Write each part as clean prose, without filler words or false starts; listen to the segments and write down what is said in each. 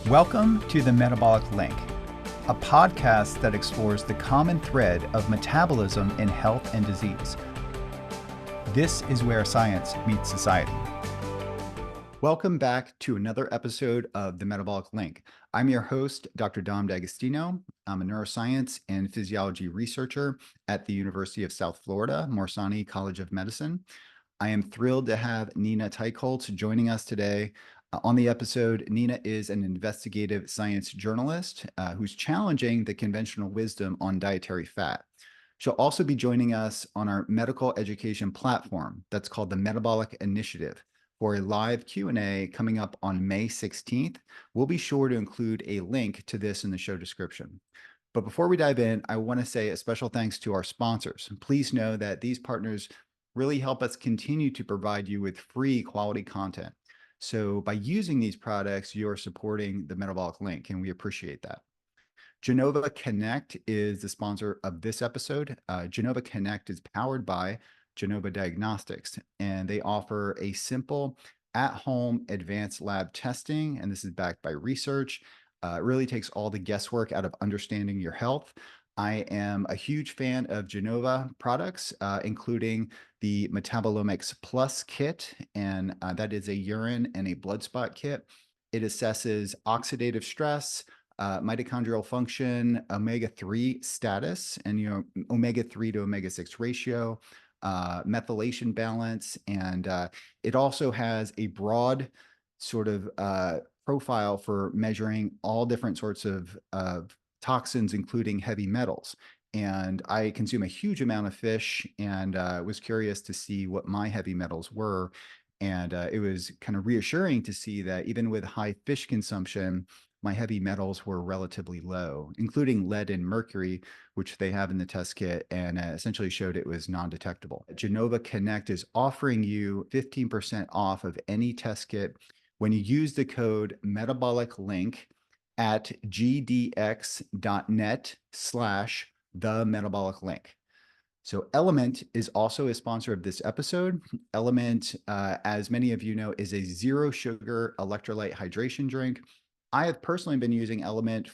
Welcome to the Metabolic Link, a podcast that explores the common thread of metabolism in health and disease. This is where science meets society. Welcome back to another episode of the Metabolic Link. I'm your host, Dr. Dom D'Agostino. I'm a neuroscience and physiology researcher at the University of South Florida, Morsani College of Medicine. I am thrilled to have Nina Teicholz joining us today. On the episode, Nina is an investigative science journalist who's challenging the conventional wisdom on dietary fat. She'll also be joining us on our medical education platform that's called the Metabolic Initiative for a live Q&A coming up on May 16th. We'll be sure to include a link to this in the show description. But before we dive in, I want to say a special thanks to our sponsors. Please know that these partners really help us continue to provide you with free quality content. So by using these products, you're supporting the Metabolic Link, and we appreciate that. Genova Connect is the sponsor of this episode. Genova Connect is powered by Genova Diagnostics, and they offer a simple at-home advanced lab testing, and this is backed by research. It really takes all the guesswork out of understanding your health. I am a huge fan of Genova products, including the Metabolomics Plus kit, and that is a urine and a blood spot kit. It assesses oxidative stress, mitochondrial function, omega-3 status, and omega-3 to omega-6 ratio, methylation balance, and it also has a broad sort of profile for measuring all different sorts of toxins, including heavy metals. And I consume a huge amount of fish and was curious to see what my heavy metals were. And it was kind of reassuring to see that even with high fish consumption, my heavy metals were relatively low, including lead and mercury, which they have in the test kit, and essentially showed it was non-detectable. Genova Connect is offering you 15% off of any test kit when you use the code Metabolic Link at gdx.net/the Metabolic Link. So Element is also a sponsor of this episode. Element, as many of you know, is a zero sugar electrolyte hydration drink. I have personally been using Element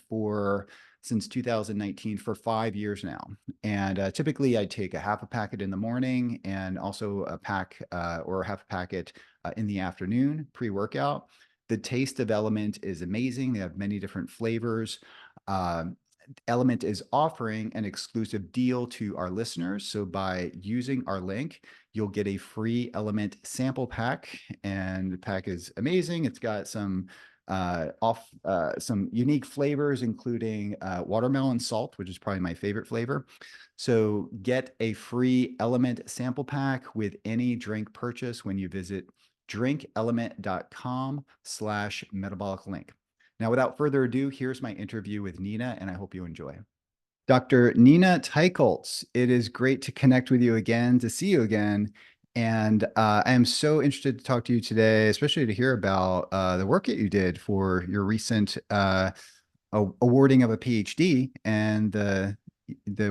since 2019 for 5 years now. And typically I take a half a packet in the morning and also a pack or half a packet in the afternoon pre-workout. The taste of Element is amazing. They have many different flavors. Element is offering an exclusive deal to our listeners. So by using our link, you'll get a free Element sample pack. And the pack is amazing. It's got some unique flavors, including watermelon salt, which is probably my favorite flavor. So get a free Element sample pack with any drink purchase when you visit drinkelement.com/metabolic link. Now, without further ado, here's my interview with Nina, and I hope you enjoy. Dr. Nina Teicholz, it is great to connect with you again, to see you again. And I am so interested to talk to you today, especially to hear about the work that you did for your recent awarding of a PhD and the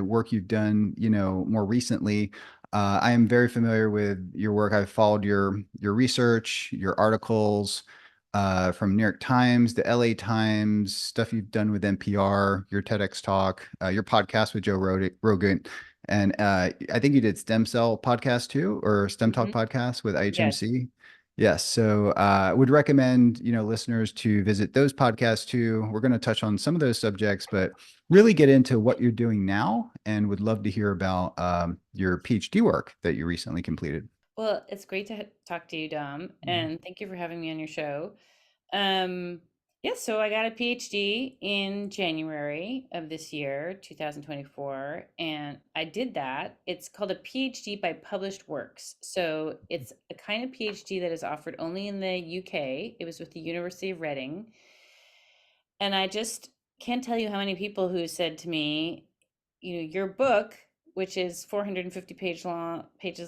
work you've done, more recently. I am very familiar with your work. I've followed your research, your articles from New York Times, the LA Times, stuff you've done with NPR, your TEDx talk, your podcast with Joe Rogan. And I think you did Stem Cell podcast too, or Stem Talk podcast with IHMC. Yes. So would recommend, listeners to visit those podcasts too. We're going to touch on some of those subjects, but really get into what you're doing now, and would love to hear about your PhD work that you recently completed. Well, it's great to talk to you, Dom, and thank you for having me on your show. Yeah, so I got a PhD in January of this year, 2024, and I did that. It's called a PhD by published works. So it's a kind of PhD that is offered only in the UK. It was with the University of Reading. And I just can't tell you how many people who said to me, your book, which is 450 pages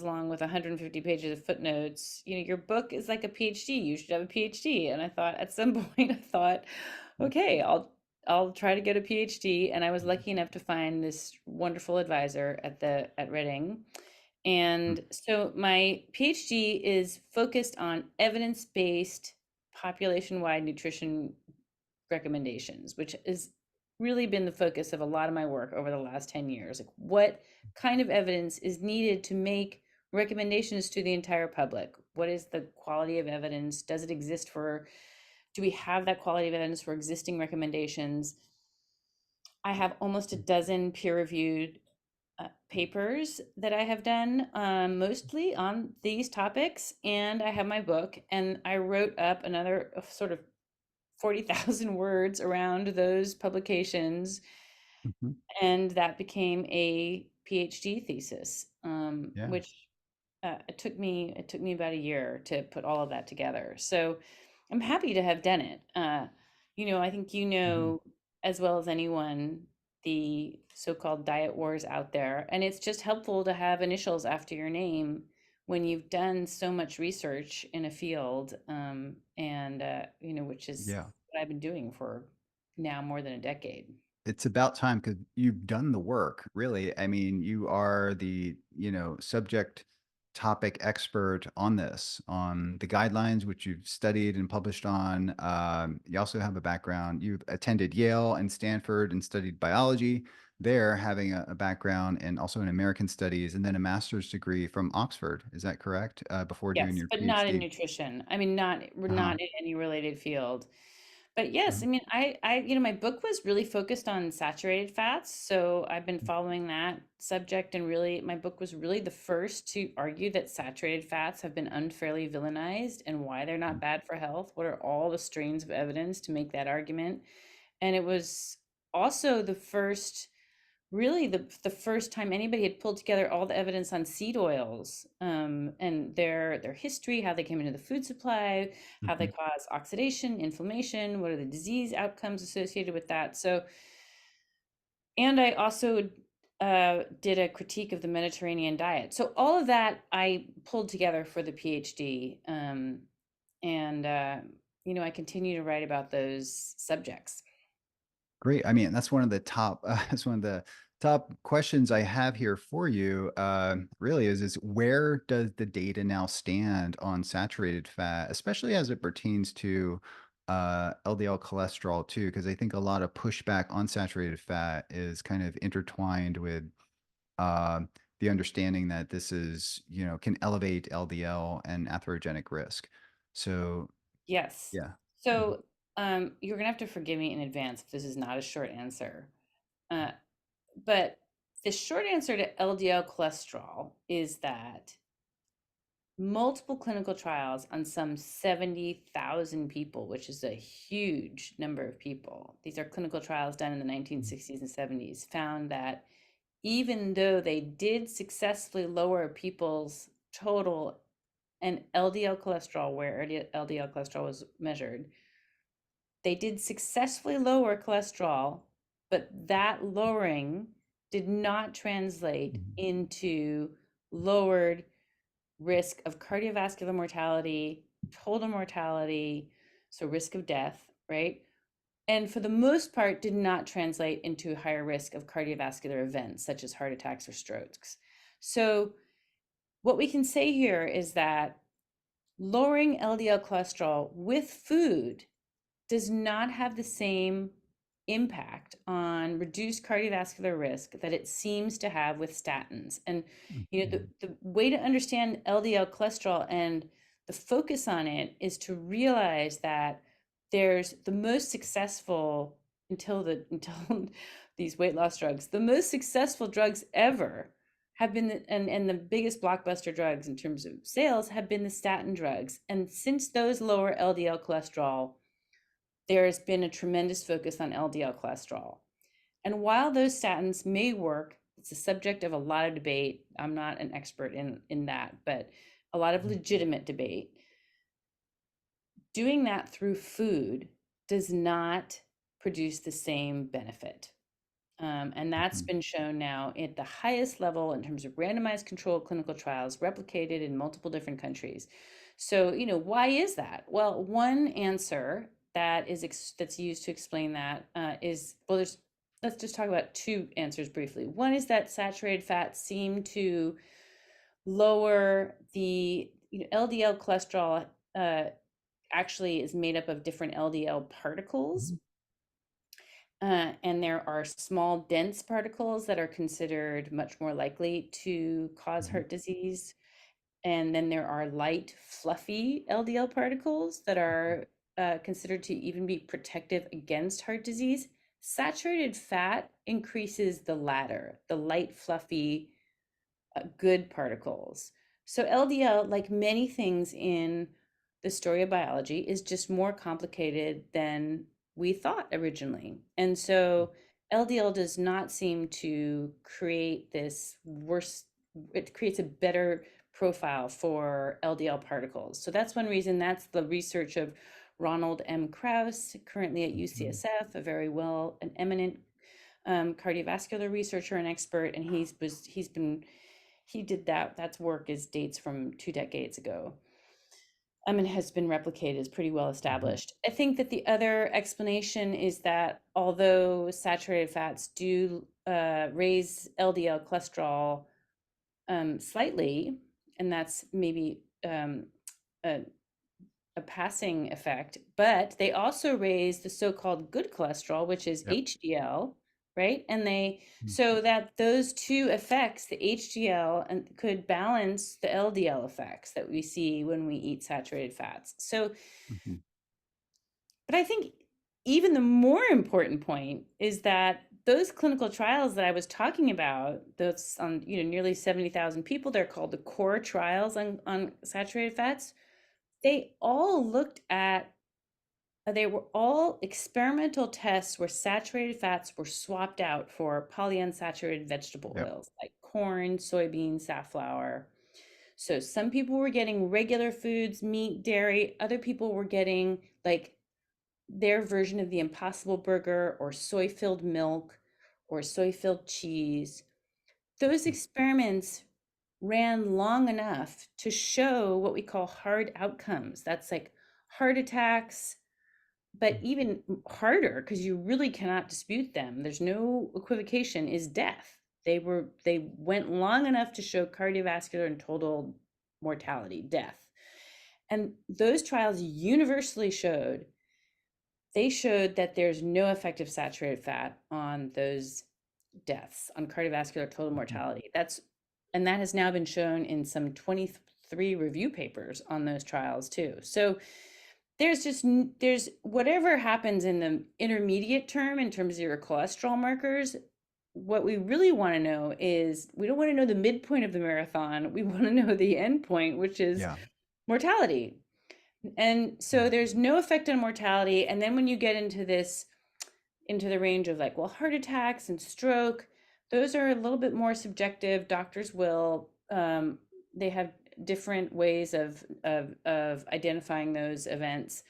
long with 150 pages of footnotes, your book is like a PhD. You should have a PhD. And I thought at some point, okay, I'll try to get a PhD. And I was lucky enough to find this wonderful advisor at Reading. And so my PhD is focused on evidence-based population-wide nutrition recommendations, which has really been the focus of a lot of my work over the last 10 years. Like, what kind of evidence is needed to make recommendations to the entire public? What is the quality of evidence? Does it exist for, do we have that quality of evidence for existing recommendations? I have almost a dozen peer-reviewed papers that I have done, mostly on these topics, and I have my book, and I wrote up another sort of 40,000 words around those publications, Mhm. and that became a PhD thesis, Yeah. which it took me about a year to put all of that together. So I'm happy to have done it. I think Mhm. as well as anyone the so-called diet wars out there, and it's just helpful to have initials after your name when you've done so much research in a field, and which is Yeah. what I've been doing for now more than a decade. It's about time because you've done the work, really. I mean, you are the, subject topic expert on this, on the guidelines, which you've studied and published on. You also have a background. You've attended Yale and Stanford and studied biology there, having a background and also in American studies, and then a master's degree from Oxford. Is that correct? Before doing Yes, your but not in PhD. nutrition. I mean, not Uh-huh. in any related field. But yes, Uh-huh. I mean, my book was really focused on saturated fats, so I've been following that subject, and really, my book was really the first to argue that saturated fats have been unfairly villainized and why they're not bad for health. What are all the strains of evidence to make that argument? And it was also the first, really the first time anybody had pulled together all the evidence on seed oils, and their history, how they came into the food supply, how they Mhm. cause oxidation, inflammation, what are the disease outcomes associated with that. So, and I also did a critique of the Mediterranean diet. So all of that I pulled together for the PhD, and I continue to write about those subjects. Great. I mean, that's one of the top that's one of the top questions I have here for you. Really is where does the data now stand on saturated fat, especially as it pertains to LDL cholesterol too? Because I think a lot of pushback on saturated fat is kind of intertwined with uh, the understanding that this is, can elevate LDL and atherogenic risk. So Yes. yeah. Mhm. So, you're gonna have to forgive me in advance if this is not a short answer. Uh, but the short answer to LDL cholesterol is that multiple clinical trials on some 70,000 people, which is a huge number of people. These are clinical trials done in the 1960s and 70s, found that even though they did successfully lower people's total and LDL cholesterol, where LDL cholesterol was measured, they did successfully lower cholesterol, but that lowering did not translate Mhm. into lowered risk of cardiovascular mortality, total mortality, so risk of death, right? And for the most part, did not translate into higher risk of cardiovascular events such as heart attacks or strokes. So, what we can say here is that lowering LDL cholesterol with food does not have the same impact on reduced cardiovascular risk that it seems to have with statins. And Mhm. the way to understand LDL cholesterol and the focus on it is to realize that there's the most successful until these weight loss drugs, the most successful drugs ever have been and the biggest blockbuster drugs in terms of sales have been the statin drugs. And since those lower LDL cholesterol, there's been a tremendous focus on LDL cholesterol. And while those statins may work, it's a subject of a lot of debate. I'm not an expert in that, but a lot of legitimate debate. Doing that through food does not produce the same benefit. And that's Mhm. been shown now at the highest level in terms of randomized controlled clinical trials replicated in multiple different countries. So, why is that? Well, one answer that's used to explain that is, well, let's just talk about two answers briefly. One is that saturated fats seem to lower the LDL cholesterol. Actually is made up of different LDL particles. And there are small, dense particles that are considered much more likely to cause Mhm. heart disease. And then there are light, fluffy LDL particles that are considered to even be protective against heart disease. Saturated fat increases the latter, the light, fluffy, good particles. So LDL, like many things in the story of biology, is just more complicated than we thought originally. And so LDL does not seem to create this worse, it creates a better profile for LDL particles. So that's one reason. That's the research of Ronald M. Krauss, currently at Mhm. UCSF, a very well, an eminent cardiovascular researcher and expert, and he did that. That's work is dates from 2 decades ago. And has been replicated, is pretty well Mhm. established. I think that the other explanation is that although saturated fats do raise LDL cholesterol slightly, and that's maybe a, a passing effect, but they also raise the so-called good cholesterol, which is Yep. HDL, right? And they, Mhm. so that those two effects, the HDL and could balance the LDL effects that we see when we eat saturated fats. So, Mhm. but I think even the more important point is that those clinical trials that I was talking about, those on nearly 70,000 people, they're called the core trials on saturated fats. They all looked at they were all experimental tests where saturated fats were swapped out for polyunsaturated vegetable Yep. oils like corn, soybean, safflower. So some people were getting regular foods, meat, dairy. Other people were getting like their version of the Impossible Burger or soy-filled milk or soy-filled cheese. Those Mhm. experiments ran long enough to show what we call hard outcomes. That's like heart attacks, but Mhm. even harder, because you really cannot dispute them, there's no equivocation, is death. They went long enough to show cardiovascular and total mortality, death. And those trials universally showed they showed that there's no effect of saturated fat on those deaths, on cardiovascular total Mhm. mortality. And that has now been shown in some 23 review papers on those trials too. So there's whatever happens in the intermediate term in terms of your cholesterol markers. What we really want to know is we don't want to know the midpoint of the marathon. We want to know the end point, which is Yeah. mortality. And so Mhm. there's no effect on mortality. And then when you get into the range of like, well, heart attacks and stroke, those are a little bit more subjective. Doctors will they have different ways of identifying those events.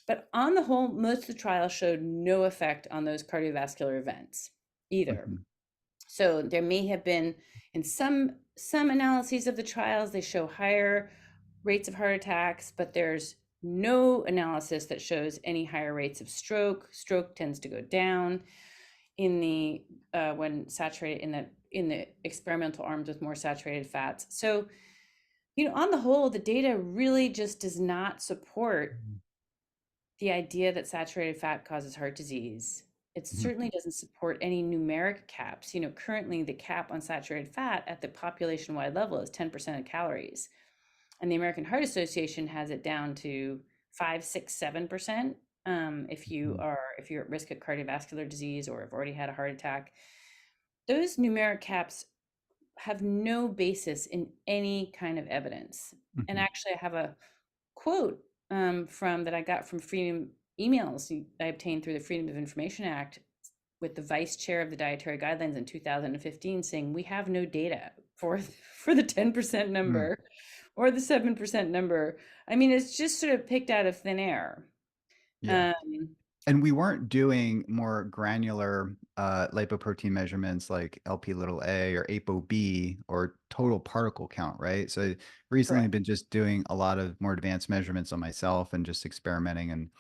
But on the whole, most of the trials showed no effect on those cardiovascular events either. Mhm. So there may have been in some analyses of the trials, they show higher rates of heart attacks, but there's no analysis that shows any higher rates of stroke. Stroke tends to go down in the when saturated in the experimental arms with more saturated fats. So, on the whole, the data really just does not support Mhm. the idea that saturated fat causes heart disease. It Mhm. certainly doesn't support any numeric caps. Currently the cap on saturated fat at the population-wide level is 10% of calories. And the American Heart Association has it down to 5, 6, 7%. Mhm. If you're at risk of cardiovascular disease or have already had a heart attack, those numeric caps have no basis in any kind of evidence. And Mhm. actually, I have a quote from that I got from Freedom emails I obtained through the Freedom of Information Act with the vice chair of the dietary guidelines in 2015 saying we have no data for the 10% Mm. number or the 7% number. I mean, it's just sort of picked out of thin air. Yeah. Um, And we weren't doing more granular lipoprotein measurements like LP little a or ApoB or total particle count, right? So recently I've Correct. been just doing a lot of more advanced measurements on myself and just experimenting and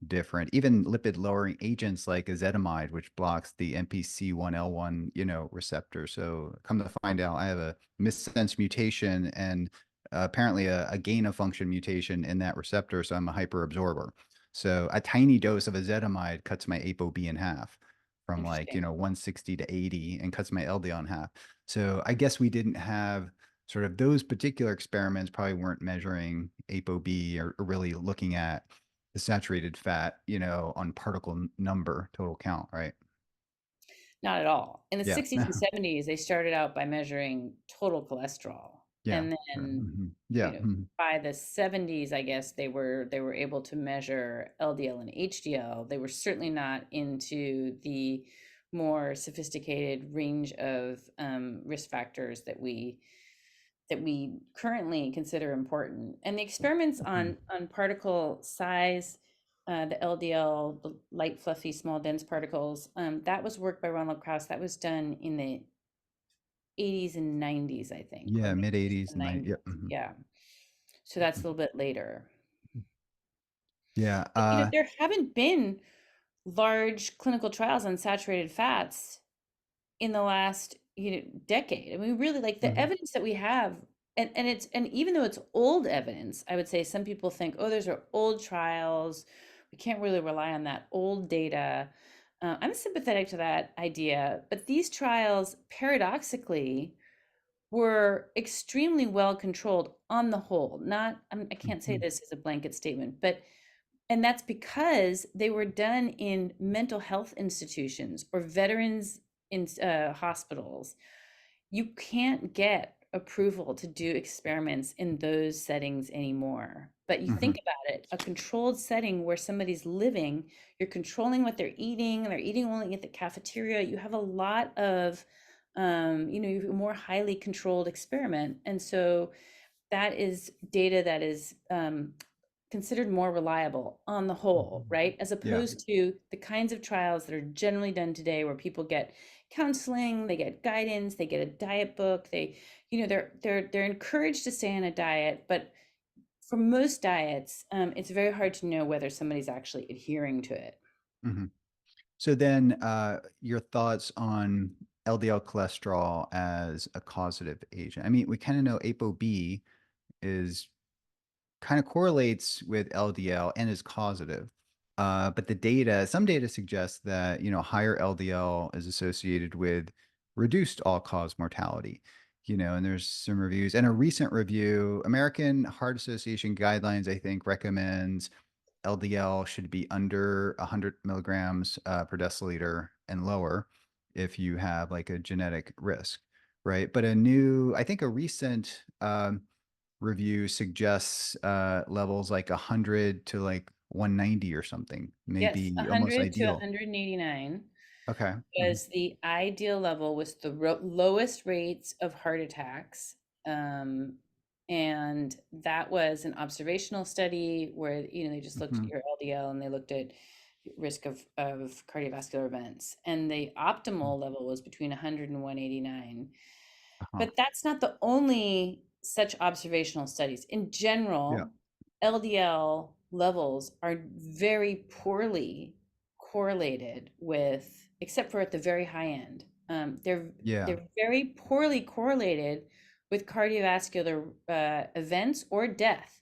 different, even lipid lowering agents like ezetimibe, which blocks the MPC1L1, receptor. So come to find out, I have a missense mutation and apparently a gain of function mutation in that receptor. So I'm a hyperabsorber. So a tiny dose of ezetimibe cuts my ApoB in half from like, Interesting. 160 to 80 and cuts my LDL in half. So I guess we didn't have sort of those particular experiments probably weren't measuring ApoB or really looking at the saturated fat, on particle number total count, right? Not at all. In the Yeah. 60s and 70s, they started out by measuring total cholesterol. Yeah. And then, Yeah. by the 70s, I guess they were able to measure LDL and HDL. They were certainly not into the more sophisticated range of risk factors that we currently consider important. And the experiments Mhm. on particle size, the LDL, the light, fluffy, small, dense particles, that was work by Ronald Krauss. That was done in the 80s and 90s, I think, or Yeah, maybe mid just 80s the and 90s. 90s. Yep. Yeah. So that's a little bit later. Yeah. But, there haven't been large clinical trials on saturated fats in the last decade. I mean, really, like, the Mhm. evidence that we have, and even though it's old evidence, I would say some people think, oh, those are old trials, we can't really rely on that old data. I'm sympathetic to that idea, but these trials paradoxically were extremely well controlled on the whole. Not I can't say Mhm. this as a blanket statement, but and that's because they were done in mental health institutions or veterans in hospitals. You can't get approval to do experiments in those settings anymore. But you think Mhm. about it, a controlled setting where somebody's living, you're controlling what they're eating only at the cafeteria. You have a lot of, you have a more highly controlled experiment. And so that is data that is considered more reliable on the whole, Mhm. right? As Yeah. opposed to the kinds of trials that are generally done today where people get counseling, they get guidance, they get a diet book, they're encouraged to stay on a diet, but for most diets, it's very hard to know whether somebody's actually adhering to it. Mhm. So then, your thoughts on LDL cholesterol as a causative agent? I mean, we kind of know ApoB is kind of correlates with LDL and is causative. But some data suggests that, higher LDL is associated with reduced all-cause mortality. And there's some reviews and a recent review, American Heart Association guidelines, I think, recommends LDL should be under 100 milligrams per deciliter and lower if you have like a genetic risk, right? But I think a recent review suggests levels like 100 to like 190 or something, Yes, maybe almost 100 to ideal. 189 Okay. was the ideal level, was the lowest rates of heart attacks. Um, and that was an observational study where, they just looked at Mhm. your LDL and they looked at risk of cardiovascular events. And the optimal level was between 100 and 189. Uh-huh. But that's not the only such observational studies. In Yeah. general, LDL levels are very poorly correlated with, except for at the very high end, Yeah. they're very poorly correlated with cardiovascular events or death.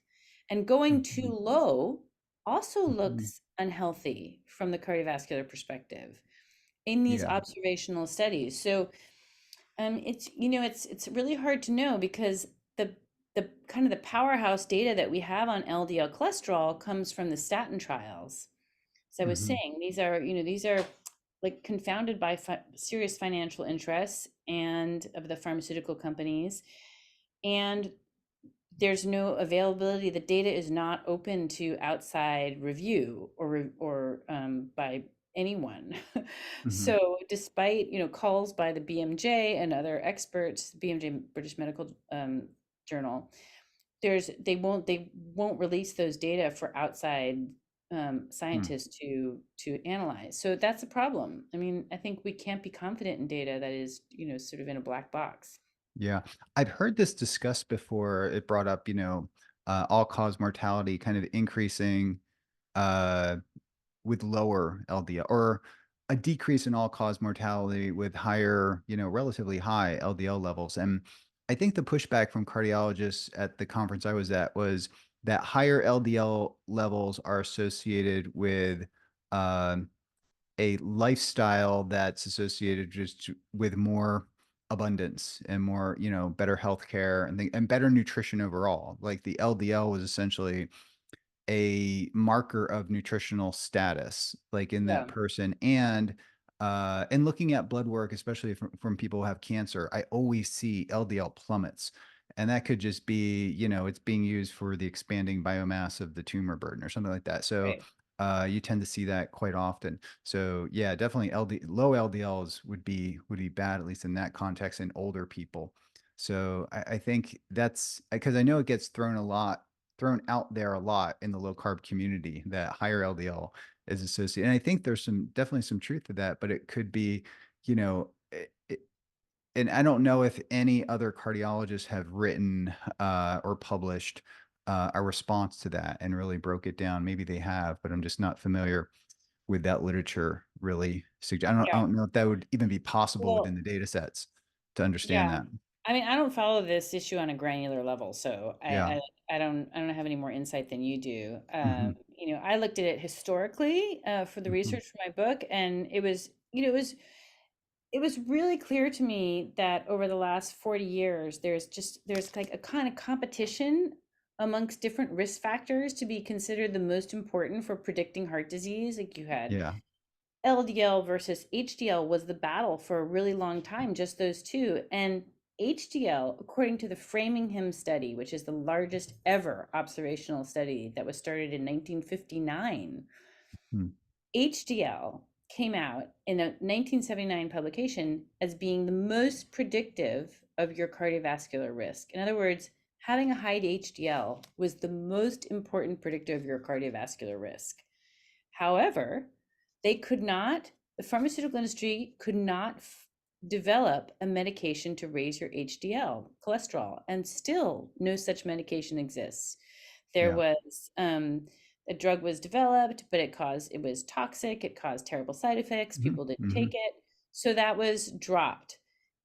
And going too Mhm. low also Mhm. looks unhealthy from the cardiovascular perspective in these Yeah. observational studies. So it's really hard to know because the kind of the powerhouse data that we have on LDL cholesterol comes from the statin trials. As I was Mhm. saying, these are like confounded by serious financial interests and of the pharmaceutical companies, and there's no availability. The data is not open to outside review by anyone. Mhm. So despite calls by the BMJ and other experts, BMJ British Medical Journal, they won't release those data for outside Hmm. scientists to analyze. So that's a problem. I mean, I think we can't be confident in data that is sort of in a black box. Yeah. I've heard this discussed before. It brought up, all-cause mortality kind of increasing uh, with lower LDL or a decrease in all-cause mortality with higher, relatively high LDL levels. And I think the pushback from cardiologists at the conference I was at was that higher LDL levels are associated with um, a lifestyle that's associated just with more abundance and more, better healthcare and better nutrition overall. Like the LDL was essentially a marker of nutritional status, like in that Yeah. person. And looking at blood work, especially from people who have cancer, I always see LDL plummets. And that could just be, it's being used for the expanding biomass of the tumor burden or something like that. So Right. you tend to see that quite often. So yeah, definitely low LDLs would be bad, at least in that context, in older people. So I think that's because I know it gets thrown out there a lot in the low carb community that higher LDL is associated. And I think there's definitely some truth to that, but it could be, you know, and I don't know if any other cardiologists have written or published a response to that and really broke it down. Maybe they have, but I'm just not familiar with that literature really. I Yeah. don't know if that would even be possible within Well, the data sets to understand yeah. that. I mean, I don't follow this issue on a granular level, so Yeah. I don't have any more insight than you do. Hmm. I looked at it historically for the Hmm. research for my book, and it was really clear to me that over the last 40 years, there's like a kind of competition amongst different risk factors to be considered the most important for predicting heart disease. Like you had Yeah. LDL versus HDL was the battle for a really long time, just those two. And HDL, according to the Framingham study, which is the largest ever observational study that was started in 1959, Hmm. HDL came out in a 1979 publication as being the most predictive of your cardiovascular risk. In other words, having a high HDL was the most important predictor of your cardiovascular risk. However, they could not, the pharmaceutical industry could not develop a medication to raise your HDL cholesterol, and still no such medication exists. There Yeah. was a drug was developed, but it was toxic, it caused terrible side effects, Hmm. people didn't Hmm. take it. So that was dropped.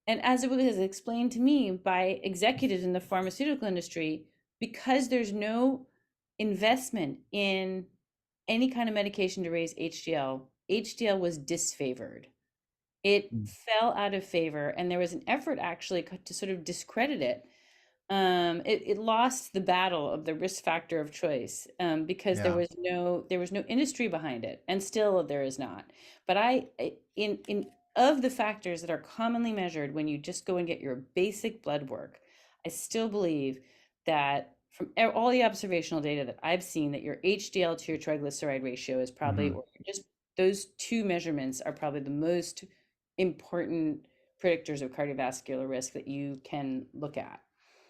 And as it was explained to me by executives in the pharmaceutical industry, because there's no investment in any kind of medication to raise HDL, HDL was disfavored. It fell out of favor, and there was an effort actually to sort of discredit it. It lost the battle of the risk factor of choice because Yeah. there was no industry behind it, and still there is not. But in of the factors that are commonly measured when you just go and get your basic blood work, I still believe that from all the observational data that I've seen, that your HDL to your triglyceride ratio is probably, Hmm. or just those two measurements are probably the most important predictors of cardiovascular risk that you can look at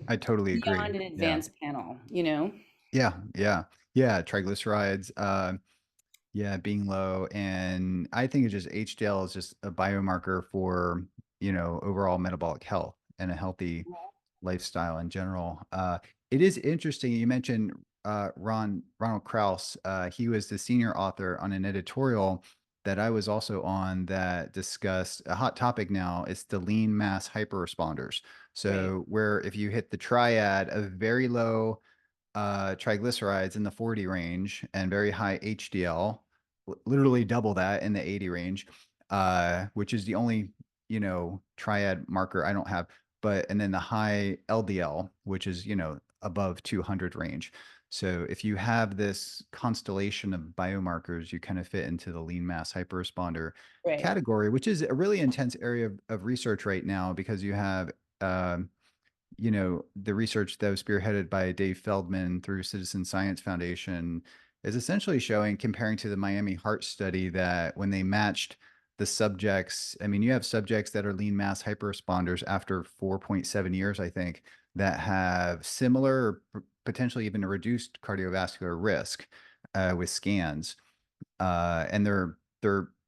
I totally agree. beyond an Yeah. advanced panel, you know? Yeah. Yeah. Yeah. Triglycerides, yeah, being low. And I think it's just HDL is just a biomarker for, overall metabolic health and a healthy lifestyle in general. It is interesting. You mentioned Ronald Krauss. He was the senior author on an editorial that I was also on that discussed a hot topic now. It's the lean mass hyperresponders. Right, So where if you hit the triad of very low triglycerides in the 40 range and very high HDL, literally double that in the 80 range, which is the only, triad marker I don't have. But, and then the high LDL, which is, above 200 range. So if you have this constellation of biomarkers, you kind of fit into the lean mass hyperresponder right, category, which is a really intense area of research right now because you have, um, the research that was spearheaded by Dave Feldman through Citizen Science Foundation is essentially showing, comparing to the Miami Heart Study, that when they matched the subjects, I mean, you have subjects that are lean mass hyperresponders after 4.7 years, I think, that have similar or potentially even a reduced cardiovascular risk with scans, and their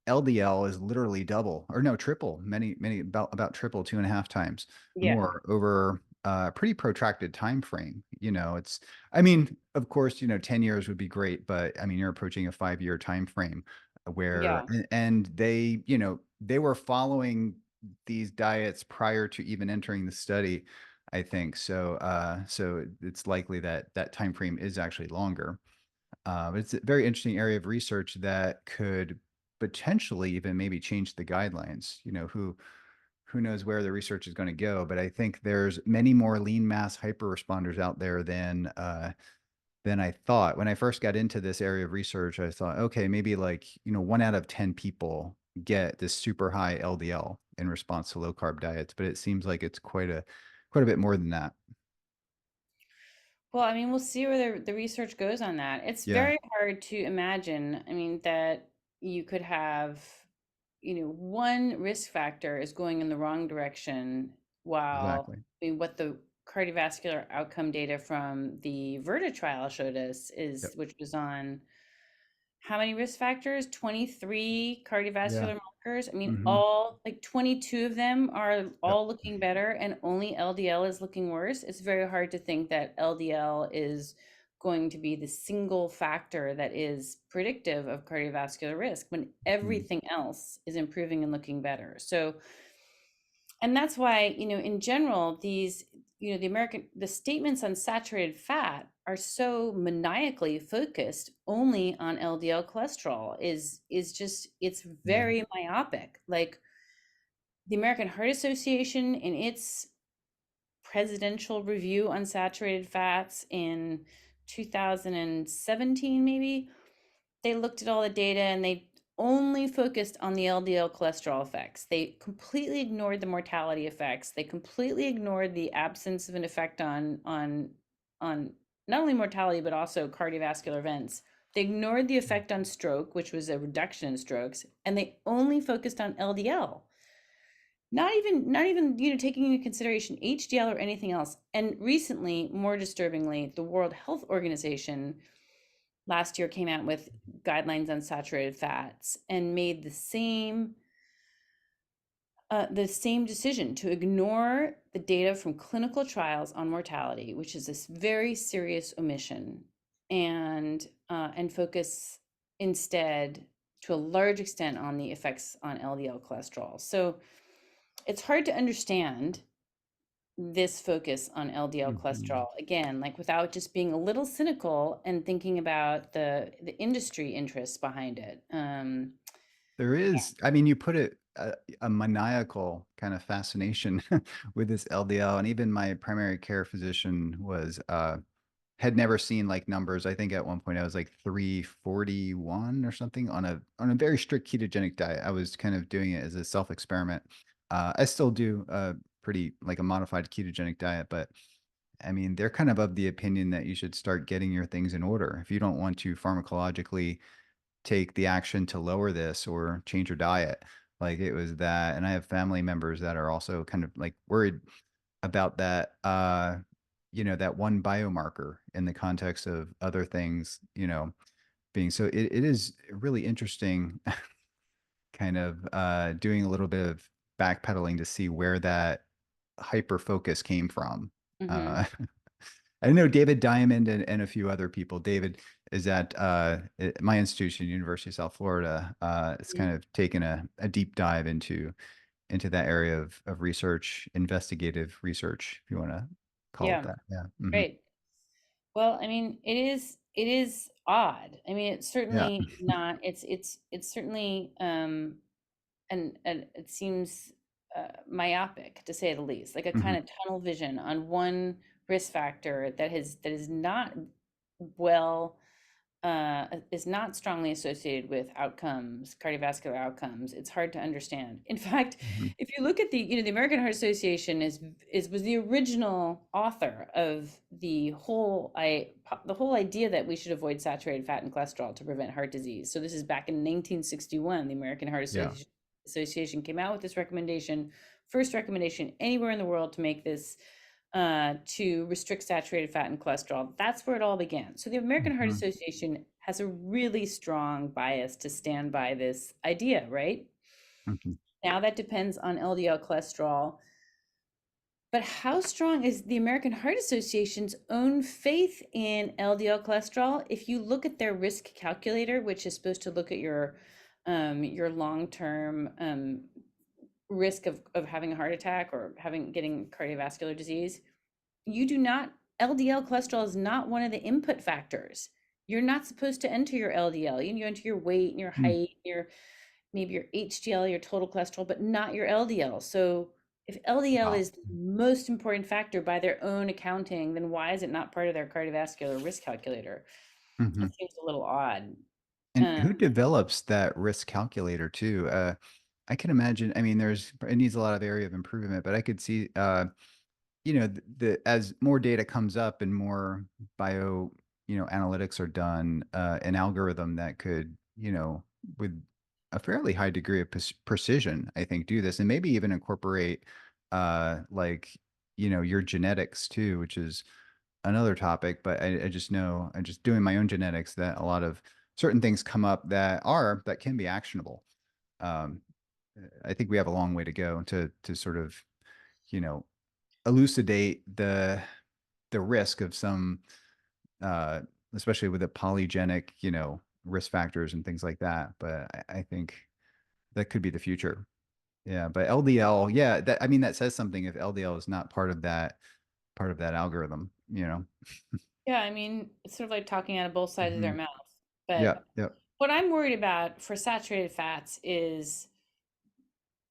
LDL is literally double or no triple, many about triple, 2.5 times yeah, more over a pretty protracted time frame. It's, I mean, of course, 10 years would be great, but I mean, you're approaching a 5-year time frame where, yeah, and they, they were following these diets prior to even entering the study. I think. So it's likely that that time frame is actually longer. But it's a very interesting area of research that could potentially even maybe change the guidelines. Who knows where the research is going to go? But I think there's many more lean mass hyperresponders out there than I thought. When I first got into this area of research, I thought, okay, maybe like 1 out of 10 people get this super high LDL in response to low carb diets, but it seems like it's quite a bit more than that. Well, I mean, we'll see where the research goes on that. It's Yeah, very hard to imagine, I mean, that you could have, one risk factor is going in the wrong direction while, exactly. I mean, what the cardiovascular outcome data from the Verta trial showed us Yep. which was on how many risk factors? 23 Yeah. cardiovascular markers. I mean, Hmm. all like 22 of them are Yep. all looking better and only LDL is looking worse. It's very hard to think that LDL is going to be the single factor that is predictive of cardiovascular risk when Mhm. everything else is improving and looking better. So, and that's why, in general, the statements on saturated fat are so maniacally focused only on LDL cholesterol is just, it's Yeah. very myopic. Like the American Heart Association in its presidential review on saturated fats in 2017, maybe, they looked at all the data and they only focused on the LDL cholesterol effects. They completely ignored the mortality effects. They completely ignored the absence of an effect on not only mortality but also cardiovascular events. They ignored the effect on stroke, which was a reduction in strokes, and they only focused on LDL. Not even taking into consideration HDL or anything else. And recently, more disturbingly, the World Health Organization last year came out with guidelines on saturated fats and made the same decision to ignore the data from clinical trials on mortality, which is this very serious omission, and focus instead to a large extent on the effects on LDL cholesterol. So it's hard to understand this focus on LDL Mhm. cholesterol again, like without just being a little cynical and thinking about the industry interests behind it. There is, I mean, you put it a maniacal kind of fascination with this LDL, and even my primary care physician was had never seen like numbers. I think at one point I was like 341 or something on a very strict ketogenic diet. I was kind of doing it as a self experiment. I still do pretty like a modified ketogenic diet, but I mean, they're kind of the opinion that you should start getting your things in order. If you don't want to pharmacologically take the action to lower this or change your diet, like it was that. And I have family members that are also kind of like worried about that, that one biomarker in the context of other things, being so it is really interesting kind of doing a little bit of backpedaling to see where that hyper focus came from. Mhm. Uh, I know David Diamond and a few other people. David is at my institution, University of South Florida. It's Mhm. kind of taken a deep dive into that area of research, investigative research, if you want to call it Yeah, that. Yeah. Hmm. great. Well, I mean, it is odd. I mean, it's Yeah. certainly not. It's certainly and it seems myopic to say the least, like a kind Hmm. of tunnel vision on one risk factor that is not well is not strongly associated with outcomes, cardiovascular outcomes. It's hard to understand. In fact, Hmm. if you look at the American Heart Association was the original author of the whole idea that we should avoid saturated fat and cholesterol to prevent heart disease. So this is back in 1961. The American Heart Yeah. Association came out with this recommendation, first recommendation anywhere in the world to make this to restrict saturated fat and cholesterol. That's where it all began. So the American Heart Hmm. Association has a really strong bias to stand by this idea, right? Hmm. Now that depends on LDL cholesterol. But how strong is the American Heart Association's own faith in LDL cholesterol? If you look at their risk calculator, which is supposed to look at your long-term risk of having a heart attack or getting cardiovascular disease, you do not, LDL cholesterol is not one of the input factors. You're not supposed to enter your LDL. You enter your weight and your Mm. height, your maybe your HDL, your total cholesterol, but not your LDL. So if LDL Wow. is the most important factor by their own accounting, then why is it not part of their cardiovascular risk calculator? Hmm. It seems a little odd. And Um, who develops that risk calculator too? I can imagine. I mean, it needs a lot of area of improvement, but I could see, as more data comes up and more bio, analytics are done, an algorithm that could, with a fairly high degree of precision, I think, do this and maybe even incorporate, like, your genetics too, which is another topic. But I just know, I'm just doing my own genetics, that a lot of certain things come up that can be actionable. Um, I think we have a long way to go to sort of, you know, elucidate the risk of some, uh, especially with the polygenic, risk factors and things like that. But I think that could be the future. Yeah, but LDL, yeah, I mean, that says something if LDL is not part of that algorithm, yeah, I mean, it's sort of like talking out of both sides of their Hmm. mouth. Yeah, But yeah. what I'm worried about for saturated fats is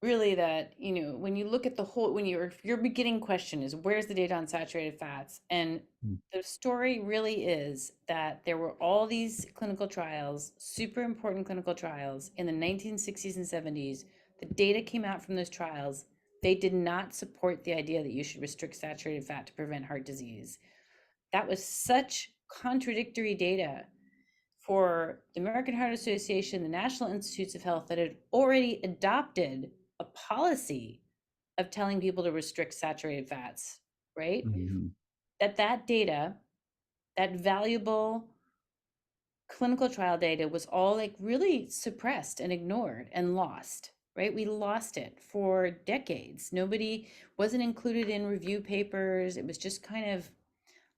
really that, when you look at the whole, when your beginning question is where's the data on saturated fats? And Mm. the story really is that there were all these clinical trials, super important clinical trials in the 1960s and 70s. The data came out from those trials. They did not support the idea that you should restrict saturated fat to prevent heart disease. That was such contradictory data for the American Heart Association, the National Institutes of Health, that had already adopted a policy of telling people to restrict saturated fats, right? Mhm. That data, that valuable clinical trial data was all like really suppressed and ignored and lost, right? We lost it for decades. Nobody wasn't included in review papers. It was just kind of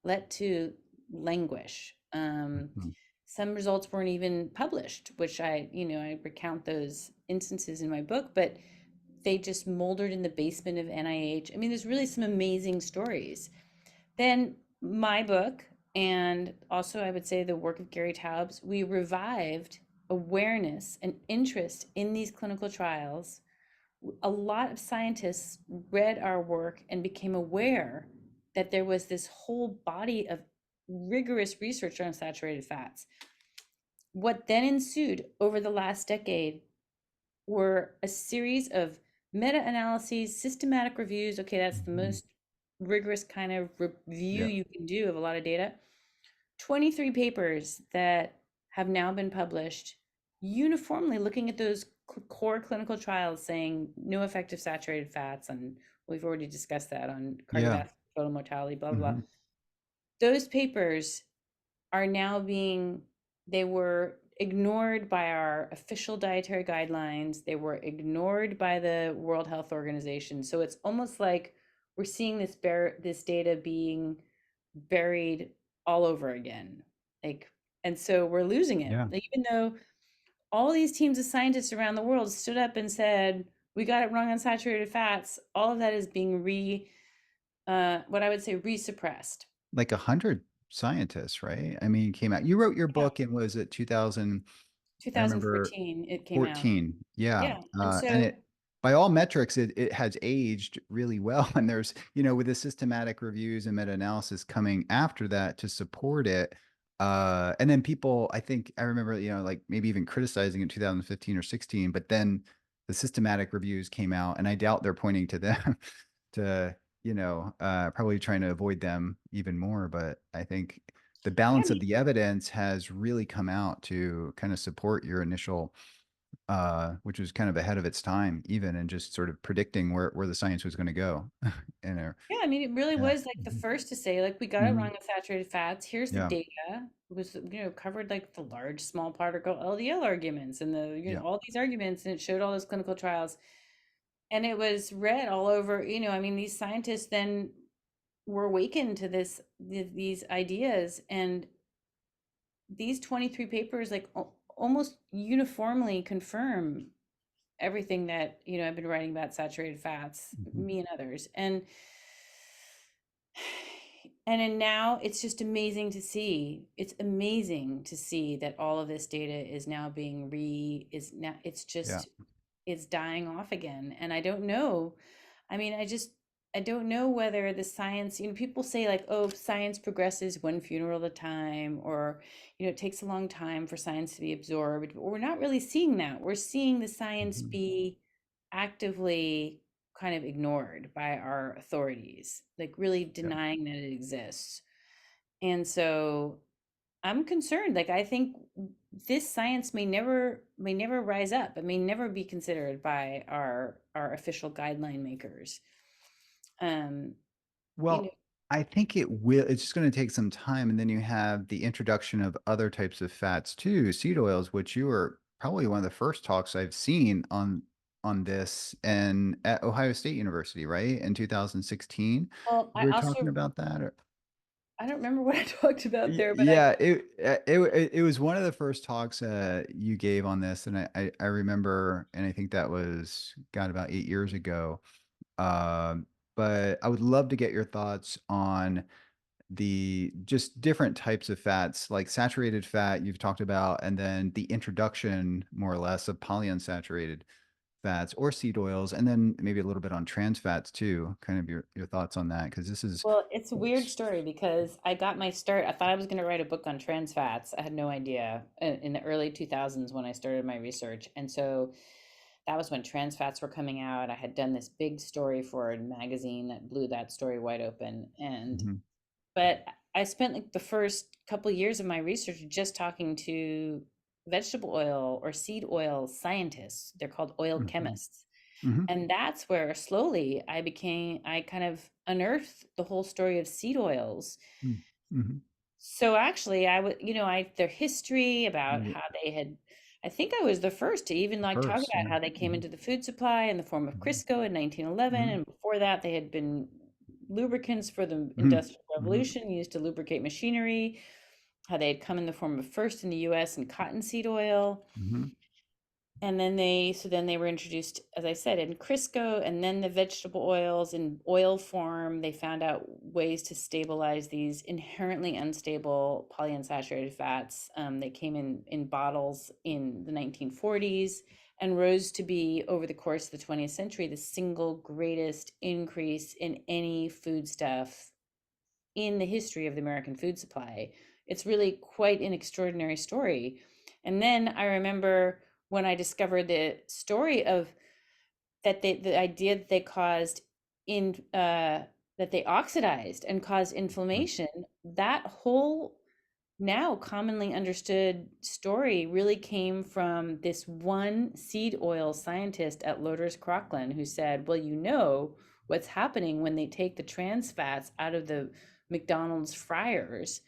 let to languish. Mhm. Some results weren't even published, which I recount those instances in my book, but they just moldered in the basement of NIH. I mean, there's really some amazing stories. Then my book, and also I would say the work of Gary Taubes, we revived awareness and interest in these clinical trials. A lot of scientists read our work and became aware that there was this whole body of rigorous research on saturated fats. What then ensued over the last decade were a series of meta-analyses, systematic reviews. Okay, that's the Mhm. most rigorous kind of review Yeah. you can do of a lot of data. 23 papers that have now been published uniformly looking at those core clinical trials saying no effective saturated fats. And we've already discussed that on Yeah. cardiovascular total mortality, blah, blah, blah. Hmm. Those papers are now they were ignored by our official dietary guidelines. They were ignored by the World Health Organization. So it's almost like we're seeing this data being buried all over again. Like, and so we're losing it. Yeah. Like, even though all these teams of scientists around the world stood up and said, we got it wrong on saturated fats, all of that is being what I would say resuppressed. Like 100 scientists, right? I mean, came out. You wrote your Yeah. book in, was it 2000? I remember 2014, it came out. 14. Yeah. Yeah. And And so, it, by all metrics, it has aged really well. And there's, with the systematic reviews and meta-analysis coming after that to support it. And then people, I think I remember, like maybe even criticizing it 2015 or 16, but then the systematic reviews came out and I doubt they're pointing to them to, probably trying to avoid them even more. But I think the yeah, balance of the evidence has really come out to kind of support your initial, which was kind of ahead of its time, even, and just sort of predicting where the science was going to go. And yeah, I mean, it really yeah. was like the Mhm. first to say, like, we got it Mhm. wrong with saturated fats. Here's the Yeah. data. It was, covered like the large, small particle LDL arguments and Yeah. all these arguments, and it showed all those clinical trials. And it was read all over, I mean, these scientists then were awakened to these ideas. And these 23 papers, like, almost uniformly confirm everything that I've been writing about saturated fats, Mhm. me and others. And And then now it's just amazing to see. It's amazing to see that all of this data is now being is now it's Yeah. just it's dying off again. And I don't know. I mean, I don't know whether the science, people say like, oh, science progresses one funeral at a time, or, it takes a long time for science to be absorbed. But we're not really seeing that. We're seeing the science Mhm. be actively kind of ignored by our authorities, like really Yeah. denying that it exists. And so I'm concerned. Like, I think this science may never rise up. It may never be considered by our official guideline makers. Um, you know, Well, I think it will. It's just going to take some time, and then you have the introduction of other types of fats too, seed oils, which you were probably one of the first talks I've seen on this, and at Ohio State University, right? In 2016, well, you were talking about that. I don't remember what I talked about there, but I Yeah, it was one of the first talks you gave on this, and I remember, and I think that was got about 8 years ago. Um, but I would love to get your thoughts on the just different types of fats, like saturated fat you've talked about, and then the introduction, more or less, of polyunsaturated fats or seed oils, and then maybe a little bit on trans fats too. Kind of your thoughts on that, because this is. well, it's a weird story because I got my start. I thought I was going to write a book on trans fats. I had no idea in the early 2000s when I started my research. And so that was when trans fats were coming out. I had done this big story for a magazine that blew that story wide open. And Mhm, but I spent like the first couple of years of my research just talking to vegetable oil or seed oil scientists. They're called oil mhm, chemists. mhm, And that's where slowly I kind of unearthed the whole story of seed oils. mhm, mhm. So actually, I would, their history about Yeah, how they had, I think I was the first to even like talk first, about yeah. how they came Mhm, into the food supply in the form of mhm, Crisco in 1911. mhm, And before that, they had been lubricants for the mhm, Industrial mhm, Revolution used to lubricate machinery, how they had come in the form of first in the US and cottonseed oil. mhm. And then they were introduced, as I said, in Crisco, and then the vegetable oils in oil form. They found out ways to stabilize these inherently unstable polyunsaturated fats. They came in bottles in the 1940s and rose to be, over the course of the 20th century, the single greatest increase in any foodstuff in the history of the American food supply. It's really quite an extraordinary story. And then I remember when I discovered the story of the idea that they caused in that they oxidized and caused Mm, inflammation. That whole now commonly understood story really came from this one seed oil scientist at Lotus Crocklin who said, well, what's happening when they take the trans fats out of the McDonald's fryers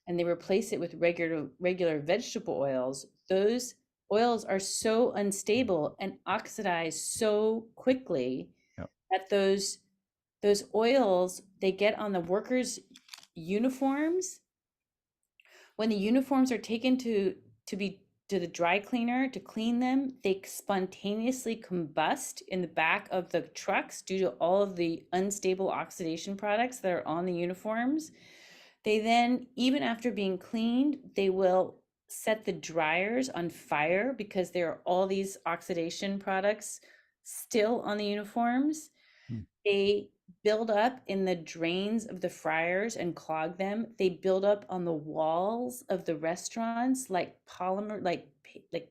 and they replace it with regular vegetable oils. Those oils are so unstable and oxidize so quickly yep. that those oils, they get on the workers' uniforms. When the uniforms are taken to the dry cleaner to clean them, they spontaneously combust in the back of the trucks due to all of the unstable oxidation products that are on the uniforms. They then, even after being cleaned, they will set the dryers on fire because there are all these oxidation products still on the uniforms. Mm, They build up in the drains of the fryers and clog them. They build up on the walls of the restaurants like polymer, like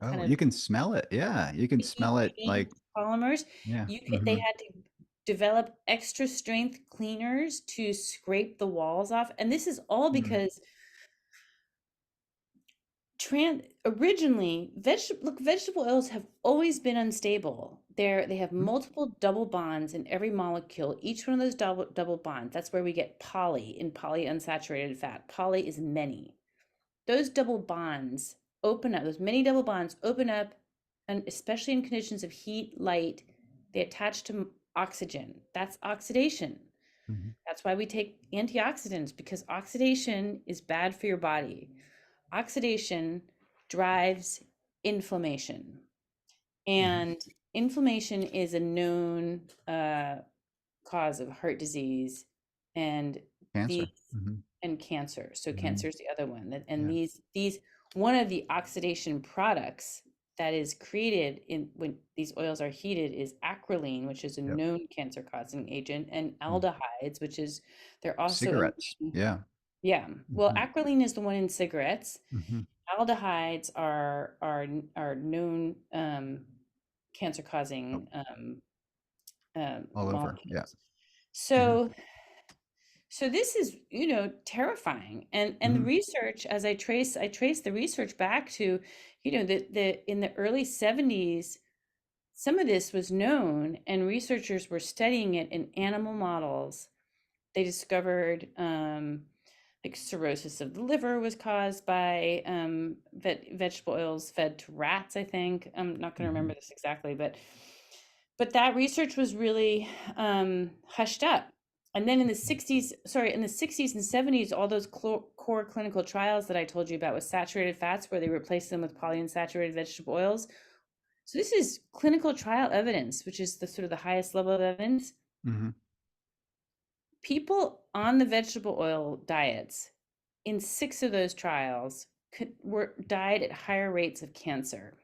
kind Oh, of you can smell it. Yeah, you can sticky smell it paint like, polymers. yeah. They Mhm, had to develop extra strength cleaners to scrape the walls off. And this is all mm, because originally vegetable oils have always been unstable. They have mm, multiple double bonds in every molecule. Each one of those double bonds, that's where we get poly in polyunsaturated fat. Poly is many. Those double bonds open up, those many double bonds open up, and especially in conditions of heat, light, they attach to oxygen. That's oxidation. mhm, That's why we take antioxidants, because oxidation is bad for your body. Oxidation drives inflammation, mhm, and inflammation is a known cause of heart disease and these Cancer. Hmm. and cancer. So Hmm. cancer is the other one. And Yeah. these one of the oxidation products that is created in when these oils are heated is acrolein, which is a Yep. known cancer causing agent, and Mm. aldehydes, which is they're also a Cigarettes. Yeah. yeah. Well, Hmm. acrolein is the one in cigarettes. Hmm. Aldehydes are known cancer Oh, causing all over. Yeah. molecules. Hmm. So this is, terrifying. And the Hmm. research, as I trace the research back to, the in the early 70s, some of this was known and researchers were studying it in animal models. They discovered like cirrhosis of the liver was caused by vegetable oils fed to rats, I think. I'm not going to Hmm. remember this exactly, but that research was really hushed up. And then in the 60s and 70s, all those core clinical trials that I told you about with saturated fats, where they replaced them with polyunsaturated vegetable oils. So this is clinical trial evidence, which is the sort of the highest level of evidence. Hmm. People on the vegetable oil diets in 6 of those trials died at higher rates of cancer.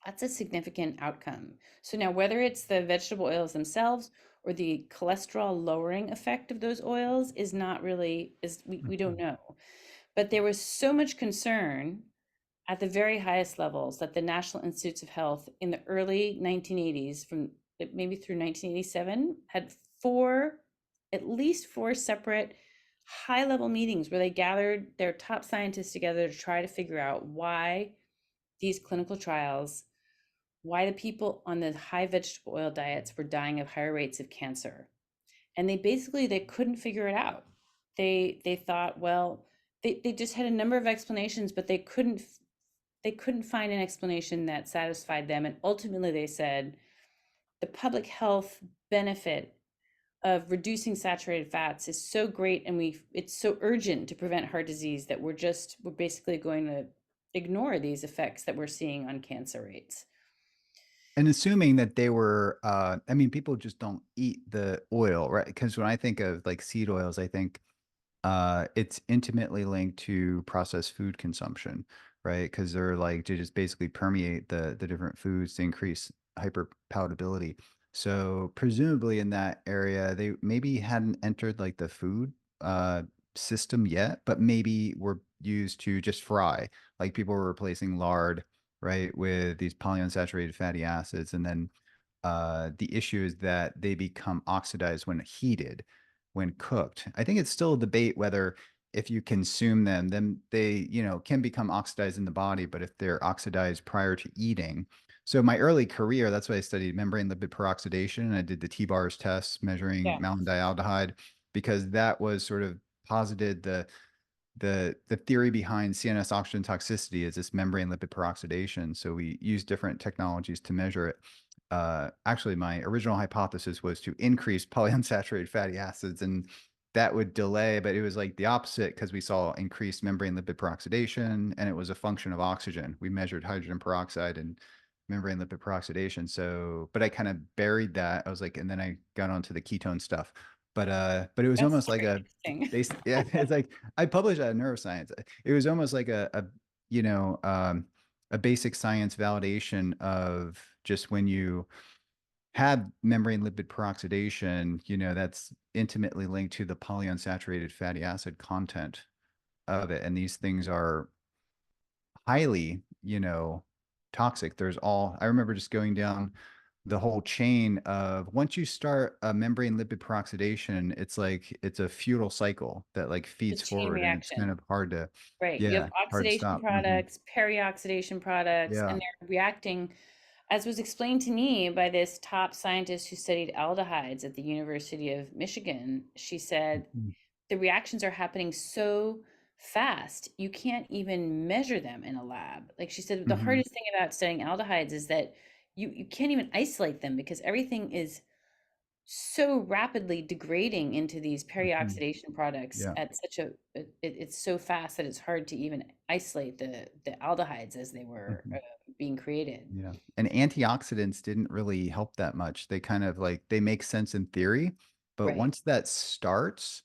That's a significant outcome. So now, whether it's the vegetable oils themselves or the cholesterol lowering effect of those oils is not really is we don't Hmm. know. But there was so much concern at the very highest levels that the National Institutes of Health in the early 1980s, from maybe through 1987, had at least four separate high level meetings where they gathered their top scientists together to try to figure out why these clinical trials, why the people on the high vegetable oil diets were dying of higher rates of cancer. And they couldn't figure it out. They thought, well, they just had a number of explanations, but they couldn't find an explanation that satisfied them. And ultimately they said the public health benefit of reducing saturated fats is so great, and it's so urgent to prevent heart disease that we're basically going to ignore these effects that we're seeing on cancer rates. And assuming that they were, I mean, people just don't eat the oil, right? Because when I think of like seed oils, I think it's intimately linked to processed food consumption, right? Because they're like to just basically permeate the different foods to increase hyperpalatability. So presumably in that area, they maybe hadn't entered like the food uh system yet, but maybe were used to just fry. Like people were replacing lard, right, with these polyunsaturated fatty acids, and then the issue is that they become oxidized when heated, when cooked. I think it's still a debate whether if you consume them, then they, can become oxidized in the body, but if they're oxidized prior to eating. So my early career, that's why I studied membrane lipid peroxidation. I did the T-bars test measuring Yeah. malondialdehyde because that was sort of posited the theory behind CNS oxygen toxicity is this membrane lipid peroxidation. So we use different technologies to measure it. Actually, my original hypothesis was to increase polyunsaturated fatty acids, and that would delay, but it was like the opposite because we saw increased membrane lipid peroxidation, and it was a function of oxygen. We measured hydrogen peroxide and membrane lipid peroxidation. So, but I kind of buried that. I was like, and then I got onto the ketone stuff. But it was That's almost like super a interesting. base. Yeah, it's like I published that in neuroscience. It was almost like you know, um, a basic science validation of just when you have membrane lipid peroxidation, that's intimately linked to the polyunsaturated fatty acid content of it. And these things are highly, toxic. I remember just going down the whole chain of once you start a membrane lipid peroxidation, it's like it's a futile cycle that like The feeds chain forward and it's kind reaction. of hard to, Right. You have yeah, hard to oxidation stop. Hmm. products, perioxidation products, Yeah. and they're reacting, as was explained to me by this top scientist who studied aldehydes at the University of Michigan. She said Mhm. the reactions are happening so fast, you can't even measure them in a lab. Like she said, the Mhm. hardest thing about studying aldehydes is that you can't even isolate them because everything is so rapidly degrading into these Mhm. perioxidation products Yeah. at such it's so fast that it's hard to even isolate the aldehydes as they were Mhm. being created. Yeah. And antioxidants didn't really help that much. They kind of like they make sense in theory, but Right. once that starts,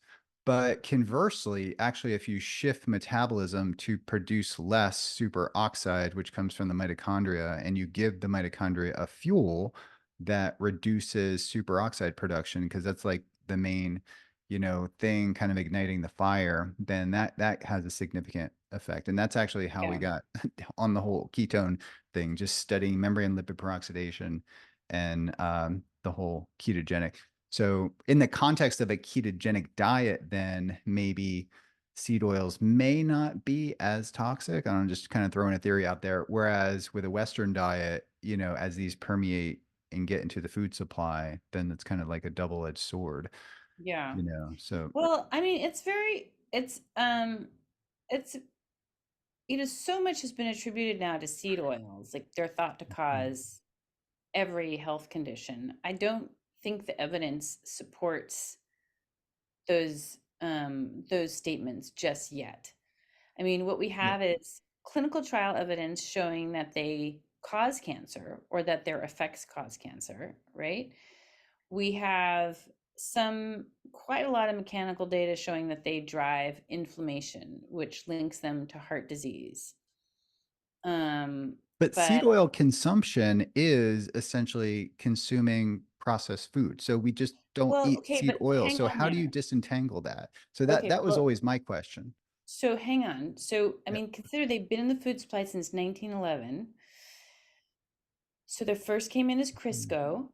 But conversely, actually, if you shift metabolism to produce less superoxide, which comes from the mitochondria, and you give the mitochondria a fuel that reduces superoxide production, because that's like the main, thing kind of igniting the fire, then that has a significant effect. And that's actually how we Yeah. got on the whole ketone thing, just studying membrane lipid peroxidation and the whole ketogenic. So in the context of a ketogenic diet, then maybe seed oils may not be as toxic. I'm just kind of throwing a theory out there. Whereas with a Western diet, as these permeate and get into the food supply, then it's kind of like a double-edged sword, Yeah. So Well, I mean, it's so much has been attributed now to seed oils, like they're thought to Mhm. cause every health condition. I don't think the evidence supports those statements just yet. I mean, what we Yeah. have is clinical trial evidence showing that they cause cancer or that their effects cause cancer, right? We have quite a lot of mechanical data showing that they drive inflammation, which links them to heart disease. Um, But seed but oil consumption is essentially consuming processed food. So we just don't well, eat okay, seed but oil. hang So on how do you there. disentangle that? So that Okay, that was well, always my question. so hang on. So, I Yeah. mean, consider they've been in the food supply since 1911. So their first came in as Crisco,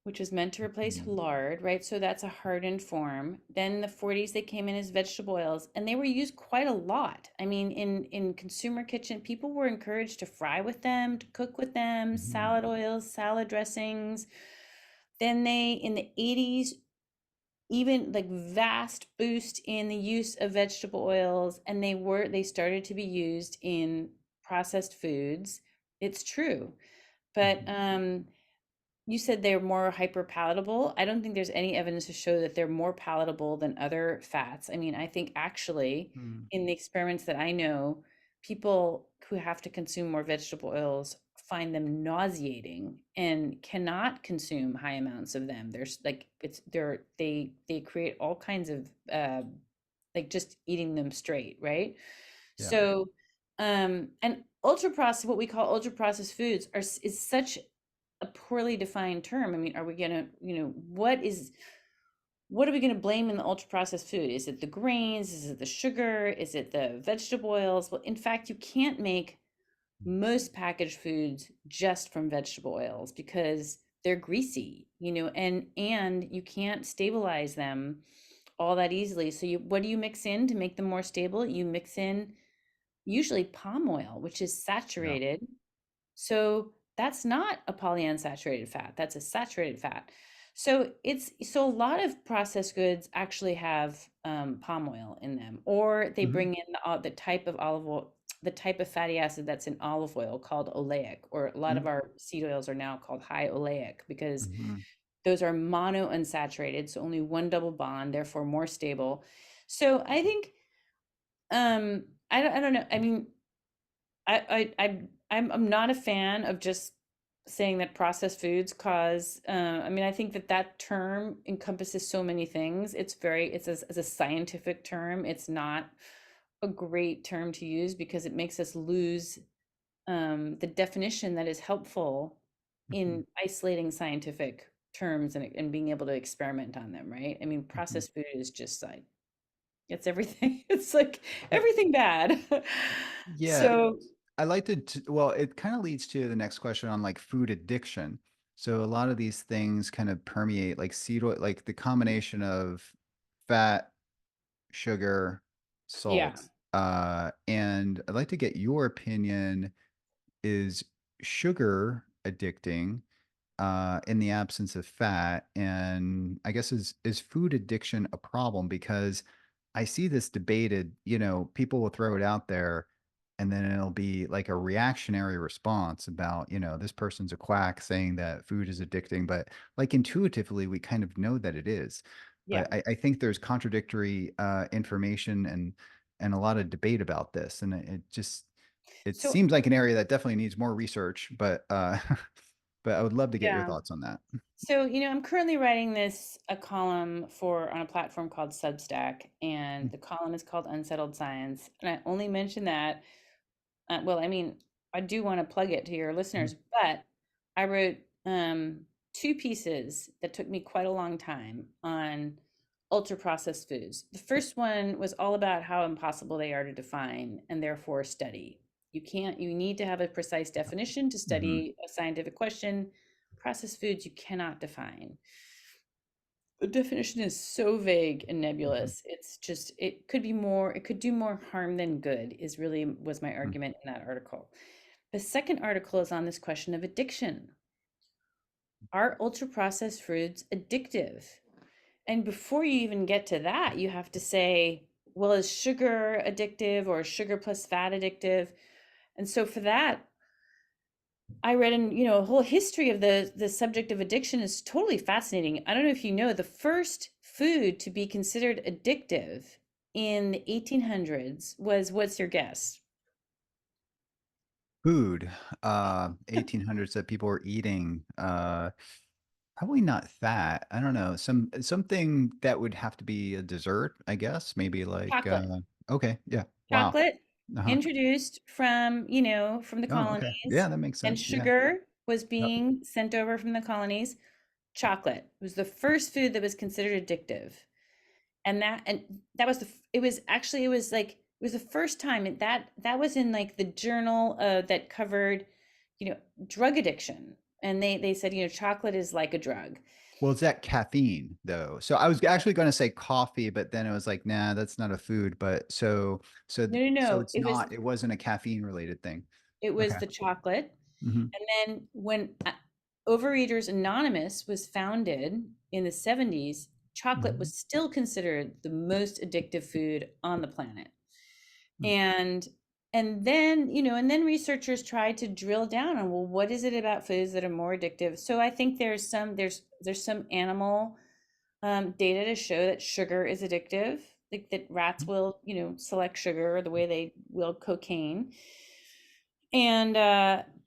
which was meant to replace Mhm. lard, right? So that's a hardened form. Then in the 40s, they came in as vegetable oils, and they were used quite a lot. I mean, in consumer kitchen, people were encouraged to fry with them, to cook with them, Mhm. salad oils, salad dressings. Then in the 80s, even like vast boost in the use of vegetable oils, and they started to be used in processed foods. It's true. But Mhm. you said they're more hyper palatable. I don't think there's any evidence to show that they're more palatable than other fats. I mean, I think actually Mhm. in the experiments that I know, people who have to consume more vegetable oils find them nauseating and cannot consume high amounts of them. There's like they create all kinds of like just eating them straight, right? Yeah. So and ultra processed, what we call ultra processed foods is such a poorly defined term. I mean, are we gonna, what are we gonna blame in the ultra processed food? Is it the grains? Is it the sugar? Is it the vegetable oils? Well, in fact, you can't make most packaged foods just from vegetable oils because they're greasy, and you can't stabilize them all that easily. So what do you mix in to make them more stable? You mix in usually palm oil, which is Yeah. saturated, so that's not a polyunsaturated fat, that's a saturated fat. So a lot of processed goods actually have palm oil in them, or they Mhm. bring in the type of olive oil, the type of fatty acid that's in olive oil called oleic, or a lot of Mhm. our seed oils are now called high oleic because Mhm. those are monounsaturated, so only one double bond, therefore more stable. So I think I don't know. I mean, I'm not a fan of just saying that processed foods cause. I mean, I think that term encompasses so many things. As a scientific term, it's not a great term to use because it makes us lose the definition that is helpful Mhm. in isolating scientific terms and being able to experiment on them, right? I mean, Mhm. processed food is just like it's everything. It's like everything bad. Yeah, So I like well, it kind of leads to the next question on like food addiction. So a lot of these things kind of permeate like seed oil, like the combination of fat, sugar, yeah. salt. And I'd like to get your opinion. Is sugar addicting in the absence of fat? And I guess is food addiction a problem? Because I see this debated, people will throw it out there and then it'll be like a reactionary response about, this person's a quack saying that food is addicting, but like intuitively, we kind of know that it is. Yeah. But I think there's contradictory information and a lot of debate about this. And it So seems like an area that definitely needs more research, but but I would love to get your Yeah. thoughts on that. So, I'm currently writing a column on a platform called Substack, and the column is called Unsettled Science. And I only mention that, well, I mean, I do want to plug it to your listeners, but I wrote two pieces that took me quite a long time on ultra processed foods. The first one was all about how impossible they are to define and therefore study. You need to have a precise definition to Mm-hmm. study a scientific question. Processed foods you cannot define. The definition is so vague and Mm-hmm. nebulous. It's just, it could do more harm than good, was my argument in that article. The second article is on this question of addiction. Are ultra processed foods addictive? And before you even get to that, you have to say, well, is sugar addictive, or is sugar plus fat addictive? And so for that, I read a whole history of the subject of addiction is totally fascinating. I don't know if you know, the first food to be considered addictive in the 1800s was, what's your guess? Food, 1800s that people were eating, probably not that. I don't know. Something that would have to be a dessert, I guess. Maybe like Chocolate. okay, yeah. Wow. Chocolate Uh-huh. introduced from the Oh, okay. Yeah, colonies, that makes and sense. Yeah. sugar was Yep. being sent over from the colonies. Chocolate was the first food that was considered addictive. And that was it was the first time that was in like the journal that covered drug addiction, and they said chocolate is like a drug. Well, it's that caffeine though. So I was actually going to say coffee, but then it was like, nah, that's not a food. But No, no, so no, it's not, it wasn't a caffeine related thing. it was Okay. the chocolate. Hmm. And then when Overeaters Anonymous was founded in the 70s, chocolate Hmm. was still considered the most addictive food on the planet. And and then researchers tried to drill down on, well, what is it about foods that are more addictive? So I think there's some animal data to show that sugar is addictive, like that rats will select sugar the way they will cocaine. And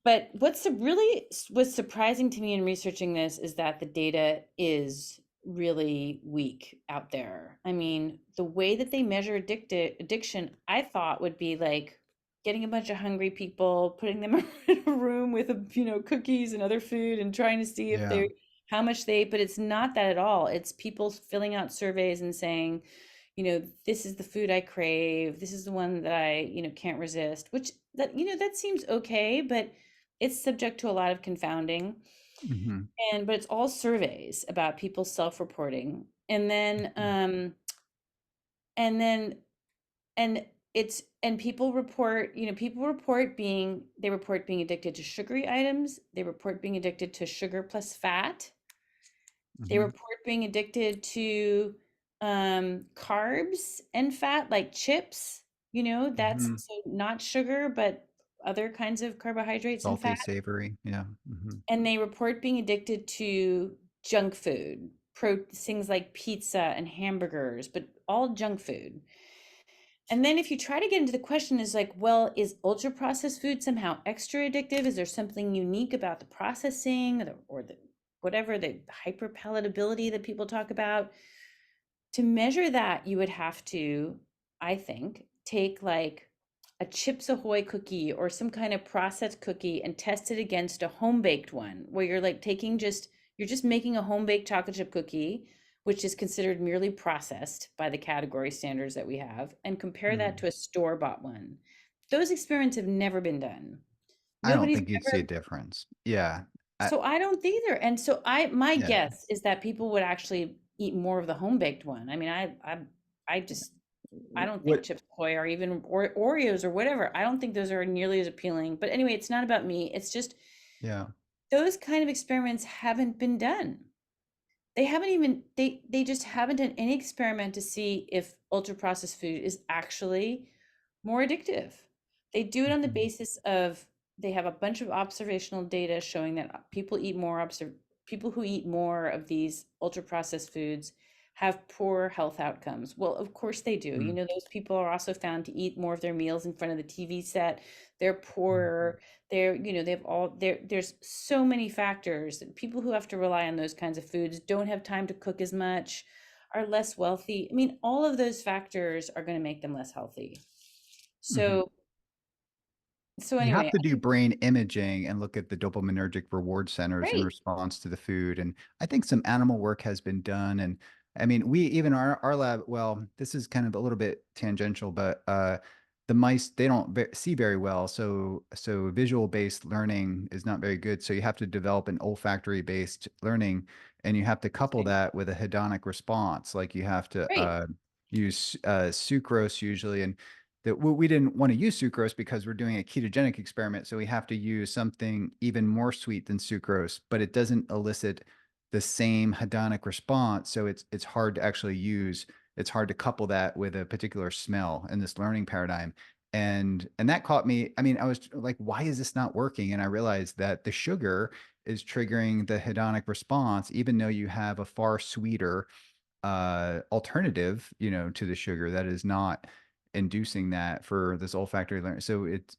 but what's surprising to me in researching this is that the data is really weak out there. I mean, the way that they measure addiction, I thought would be like getting a bunch of hungry people, putting them in a room with cookies and other food, and trying to see if Yeah. they're how much they. But it's not that at all. It's people filling out surveys and saying, this is the food I crave. This is the one that I, can't resist, which that seems okay, but it's subject to a lot of confounding. Hmm. But it's all surveys about people self-reporting. And then and it's and people report being addicted to sugary items. They report being addicted to sugar plus fat. They Hmm. report being addicted to carbs and fat, like chips. That's Hmm. so not sugar, but other kinds of carbohydrates and Salty, fat. savory. Yeah. Hmm. And they report being addicted to junk food, things like pizza and hamburgers, but all junk food. And then if you try to get into the question is like, well, is ultra processed food somehow extra addictive? Is there something unique about the processing, or the whatever, the hyperpalatability that people talk about? To measure that, you would have to, I think, take like a Chips Ahoy cookie or some kind of processed cookie and test it against a home baked one, where you're just making a home baked chocolate chip cookie, which is considered merely processed by the category standards that we have, and compare that to a store bought one. Those experiments have never been done. I don't Nobody's think you'd see a ever. difference. Yeah. I, So I don't either. And so my yeah. guess is that people would actually eat more of the home baked one. I mean, I just I don't think What? Chips Ahoy or Oreos or whatever. I don't think those are nearly as appealing. But anyway, it's not about me. It's just Yeah. those kind of experiments haven't been done. They just haven't done any experiment to see if ultra processed food is actually more addictive. They do it on the Mhm. basis of they have a bunch of observational data showing that people who eat more of these ultra processed foods have poor health outcomes. Well, of course they do. Mm. Those people are also found to eat more of their meals in front of the TV set. They're Mm. poorer. They have there's so many factors. People who have to rely on those kinds of foods don't have time to cook as much, are less wealthy. I mean, all of those factors are going to make them less healthy. Mhm. So, so You have anyway, to do brain imaging and look at the dopaminergic reward centers in great. response to the food. And I think some animal work has been done. And I mean, we even our lab, well, this is kind of a little bit tangential, but the mice, they don't see very well. So visual based learning is not very good. So you have to develop an olfactory based learning, and you have to couple Interesting. that with a hedonic response. Like you have to Great. use sucrose usually. And that we didn't want to use sucrose because we're doing a ketogenic experiment. So we have to use something even more sweet than sucrose, but it doesn't elicit the same hedonic response. So it's hard to actually use. It's hard to couple that with a particular smell in this learning paradigm. And that caught me. I mean, I was like, why is this not working? And I realized that the sugar is triggering the hedonic response, even though you have a far sweeter alternative, to the sugar that is not inducing that for this olfactory learning. So it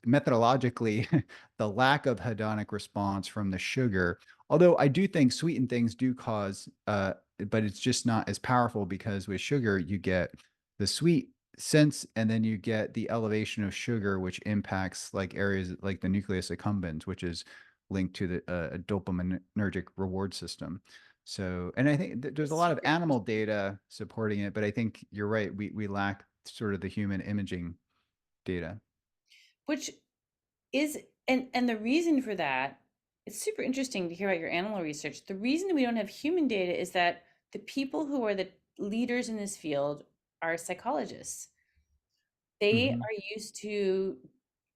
methodologically, the lack of hedonic response from the sugar, although I do think sweetened things do cause, but it's just not as powerful because with sugar, you get the sweet sense and then you get the elevation of sugar, which impacts like areas like the nucleus accumbens, which is linked to the dopaminergic reward system. So, and I think there's a It's lot of super animal interesting. data supporting it, but I think you're right. We lack sort of the human imaging data. Which is and the reason for that, it's super interesting to hear about your animal research. The reason we don't have human data is that the people who are the leaders in this field are psychologists. They Hmm. are used to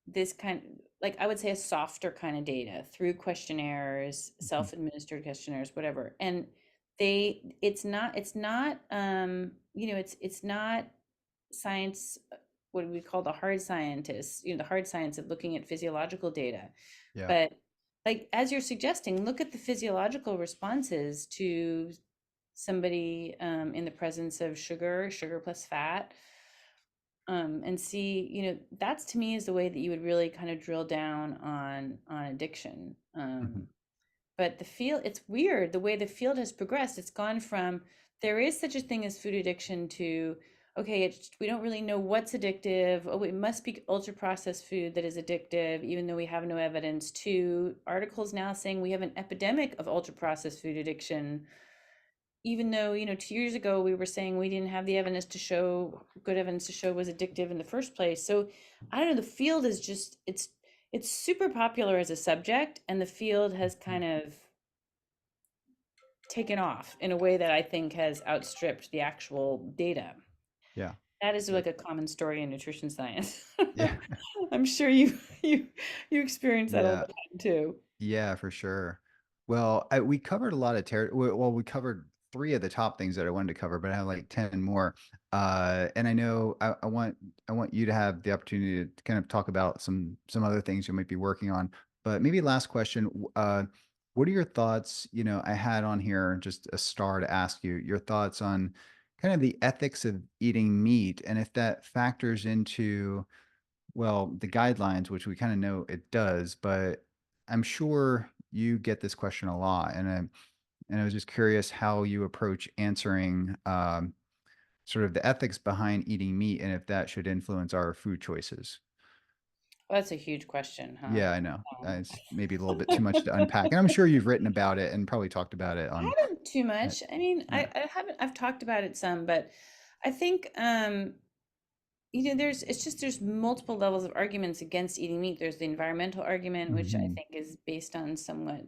this kind, like I would say a softer kind of data through questionnaires, Hmm. self-administered questionnaires, whatever. And it's not science, what we call the hard scientists, the hard science of looking at physiological data. Yeah. But like as you're suggesting, look at the physiological responses to somebody in the presence of sugar plus fat, and see, that's to me is the way that you would really kind of drill down on addiction. Hmm. But the field, it's weird the way the field has progressed. It's gone from there is such a thing as food addiction to okay, we don't really know what's addictive. Oh, it must be ultra processed food that is addictive, even though we have no evidence. To articles now saying we have an epidemic of ultra processed food addiction, even though 2 years ago we were saying we didn't have the evidence to show good evidence to show it was addictive in the first place. So I don't know, the field is just it's super popular as a subject, and the field has kind of taken off in a way that I think has outstripped the actual data. Yeah. That is Yeah. like a common story in nutrition science. Yeah. I'm sure you experience that all Yeah. the time too. Yeah, for sure. Well, we covered a lot of well, we covered three of the top things that I wanted to cover, but I have like 10 more. And I know I want you to have the opportunity to kind of talk about some other things you might be working on. But maybe last question, what are your thoughts? I had on here just a star to ask you your thoughts on kind of the ethics of eating meat and if that factors into well, the guidelines, which we kind of know it does, but I'm sure you get this question a lot, and I was just curious how you approach answering sort of the ethics behind eating meat and if that should influence our food choices. Well, that's a huge question, huh? Yeah, I know. Um, It's maybe a little bit too much to unpack, and I'm sure you've written about it and probably talked about it I on. haven't too much. I mean, Yeah. I haven't. I've talked about it some, but I think there's multiple levels of arguments against eating meat. There's the environmental argument, which I Mhm. think is based on somewhat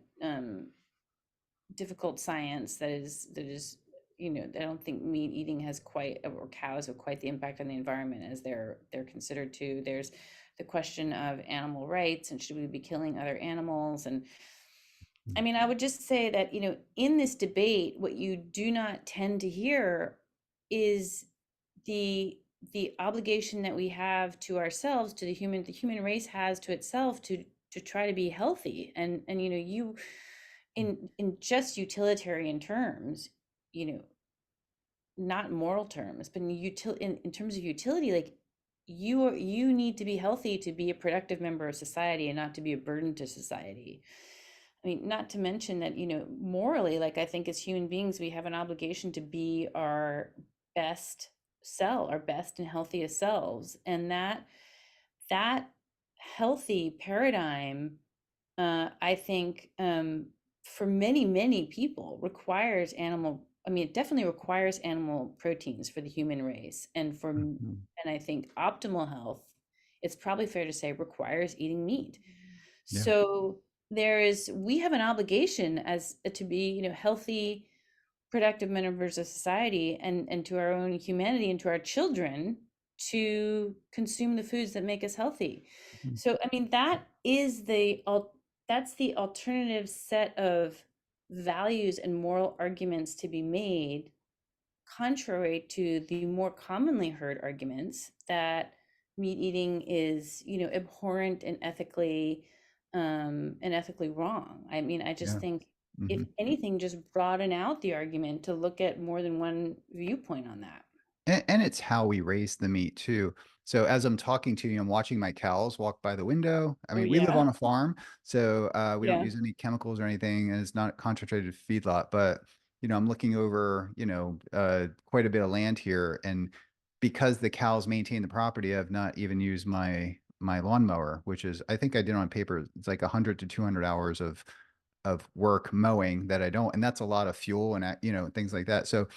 difficult science. That is, I don't think meat eating has quite, or cows have quite the impact on the environment as they're considered to. There's the question of animal rights and should we be killing other animals, and I mean, I would just say that, in this debate, what you do not tend to hear is the the obligation that we have to ourselves, to the human race has to itself to try to be healthy. And you in just utilitarian terms, you know, not in moral terms, but in terms of utility, like you need to be healthy to be a productive member of society and not to be a burden to society. I mean, not to mention that, morally, like I think as human beings, we have an obligation to be our best our best and healthiest selves. And that healthy paradigm, I think, for many, many people requires I mean, it definitely requires animal proteins for the human race. Mhm. And I think optimal health, it's probably fair to say, requires eating meat. Yeah. So we have an obligation as to be, healthy, productive members of society, and to our own humanity and to our children, to consume the foods that make us healthy. Mhm. So I mean, that's the alternative set of values and moral arguments to be made, contrary to the more commonly heard arguments that meat eating is, abhorrent and ethically wrong. I mean, I just Yeah. think, if Mhm. anything, just broaden out the argument to look at more than one viewpoint on that. And it's how we raise the meat too. So as I'm talking to you, I'm watching my cows walk by the window. I Oh mean, we live yeah. on a farm, so we don't Yeah. use any chemicals or anything, and it's not a concentrated feedlot. But I'm looking over, quite a bit of land here, and because the cows maintain the property, I've not even used my lawnmower, which is, I think I did on paper, it's like 100 to 200 hours of work mowing that I don't, and that's a lot of fuel and things like that. So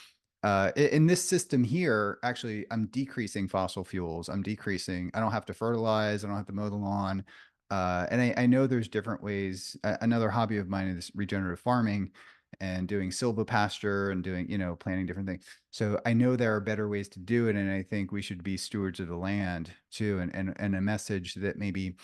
in this system here, actually, I'm decreasing fossil fuels. I don't have to fertilize. I don't have to mow the lawn. And I know there's different ways. Another hobby of mine is regenerative farming and doing silvopasture and doing, planting different things. So I know there are better ways to do it. And I think we should be stewards of the land too. And a message that maybe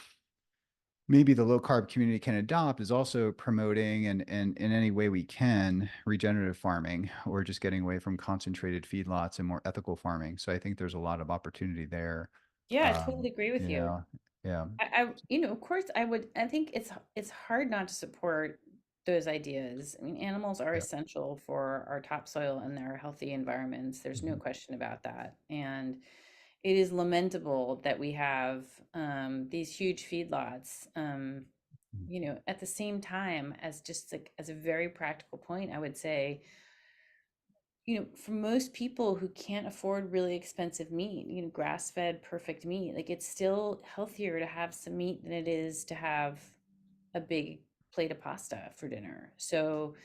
the low carb community can adopt is also promoting and in any way we can regenerative farming, or just getting away from concentrated feedlots and more ethical farming. So I think there's a lot of opportunity there. Yeah, I Um, totally agree with you you. know, yeah. Of course, I think it's hard not to support those ideas. I mean, animals are Yeah. essential for our topsoil and their healthy environments. There's no Mhm. question about that. And it is lamentable that we have these huge feedlots. Mhm. At the same time, as just like as a very practical point, I would say, for most people who can't afford really expensive meat, grass-fed, perfect meat, like it's still healthier to have some meat than it is to have a big plate of pasta for dinner. So,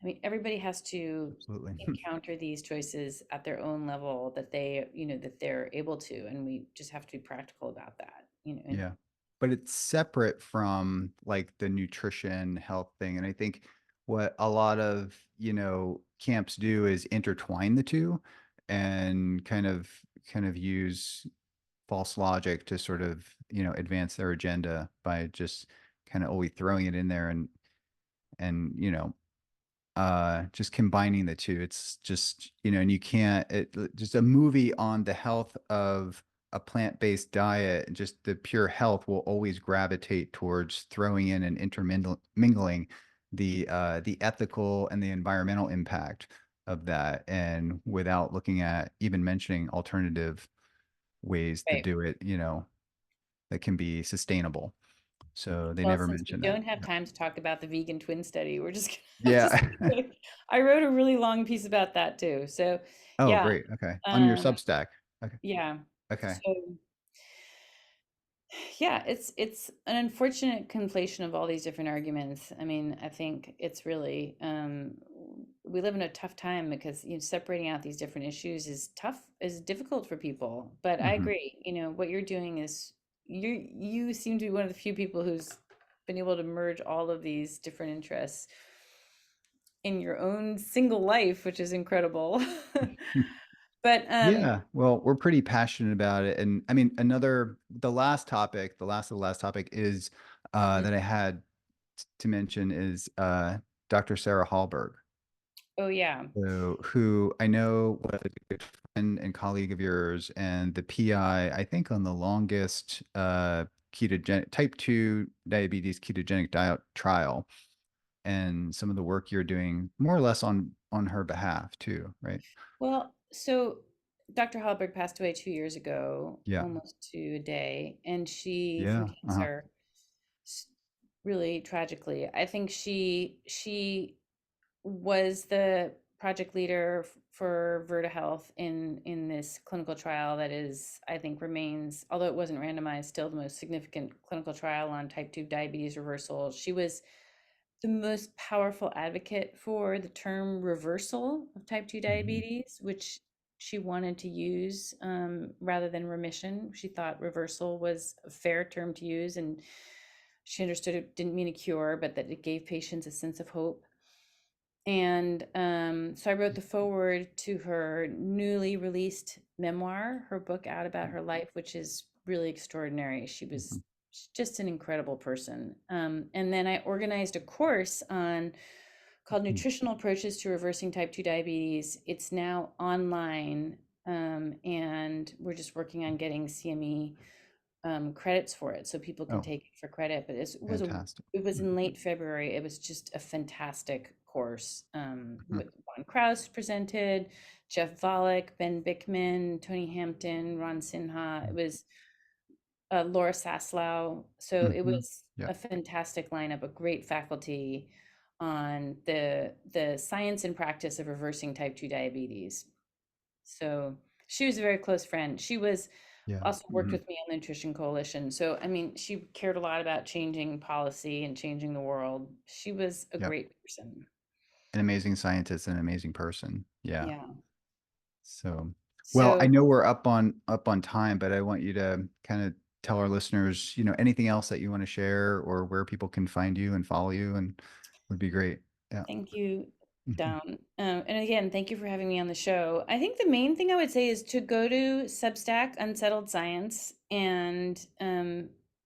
I mean, everybody has to Absolutely. encounter these choices at their own level that they're able to, and we just have to be practical about that, and Yeah. But it's separate from like the nutrition health thing. And I think what a lot of, camps do is intertwine the two and kind of use false logic to sort of, advance their agenda by just kind of always throwing it in there and just combining the two. It's just, and you can't, just a movie on the health of a plant-based diet, just the pure health will always gravitate towards throwing in and intermingling the ethical and the environmental impact of that, and without looking at even mentioning alternative ways to right. do it, that can be sustainable. So they Well, never since we mention that. don't have time to talk about the vegan twin study, we're just I'm just Yeah. I wrote a really long piece about that too. So, Oh, yeah, great. Okay. On your um, Substack. Okay. yeah. Okay. So, yeah, it's an unfortunate conflation of all these different arguments. I mean, I think it's really we live in a tough time because separating out these different issues is difficult for people. But I Mhm. agree. What you're doing is you seem to be one of the few people who's been able to merge all of these different interests in your own single life, which is incredible. But Yeah, well, we're pretty passionate about it. And I mean, the last topic, the last of the last topic is mm, that I had to mention is Dr. Sarah Hallberg, oh yeah. so, who I know was a good friend and colleague of yours, and the PI, I think, on the longest ketogenic type 2 diabetes ketogenic diet trial. and some of the work you're doing more or less on her behalf too, right? Well, so Dr. Hallberg passed away 2 years ago, Yeah. almost to a day, and she from Yeah. Uh-huh. cancer, s- really tragically. I think she was the project leader for Verta Health in this clinical trial that is, I think, remains, although it wasn't randomized, still the most significant clinical trial on type 2 diabetes reversal. She was the most powerful advocate for the term reversal of type 2 Mhm. diabetes, which she wanted to use rather than remission. She thought reversal was a fair term to use, and she understood it didn't mean a cure, but that it gave patients a sense of hope. And so I wrote the foreword to her newly released memoir, her book out about her life, which is really extraordinary. She was Mhm. just an incredible person. And then I organized a course on called Mhm. Nutritional Approaches to Reversing Type 2 Diabetes. It's now online, and we're just working on getting CME credits for it so people can Oh, take it for credit. But fantastic. it was in Mhm. late February. It was just a fantastic course. Mhm. With Juan Krause presented, Jeff Volek, Ben Bickman, Tony Hampton, Ron Sinha. It was Laura Saslow. So it Mhm. was Yeah. a fantastic lineup, a great faculty on the science and practice of reversing type 2 diabetes. So she was a very close friend. She was Yeah. also worked Mhm. with me on the Nutrition Coalition. So, I mean, she cared a lot about changing policy and changing the world. She was a Yep. great person. An amazing scientist and an amazing person. Yeah. Yeah. So, well, I So, know we're up on time, but I want you to kind of tell our listeners, anything else that you want to share or where people can find you and follow you, and would be great. Yeah. thank you, Mhm. Dom. And again, thank you for having me on the show. I think the main thing I would say is to go to Substack, Unsettled Science, and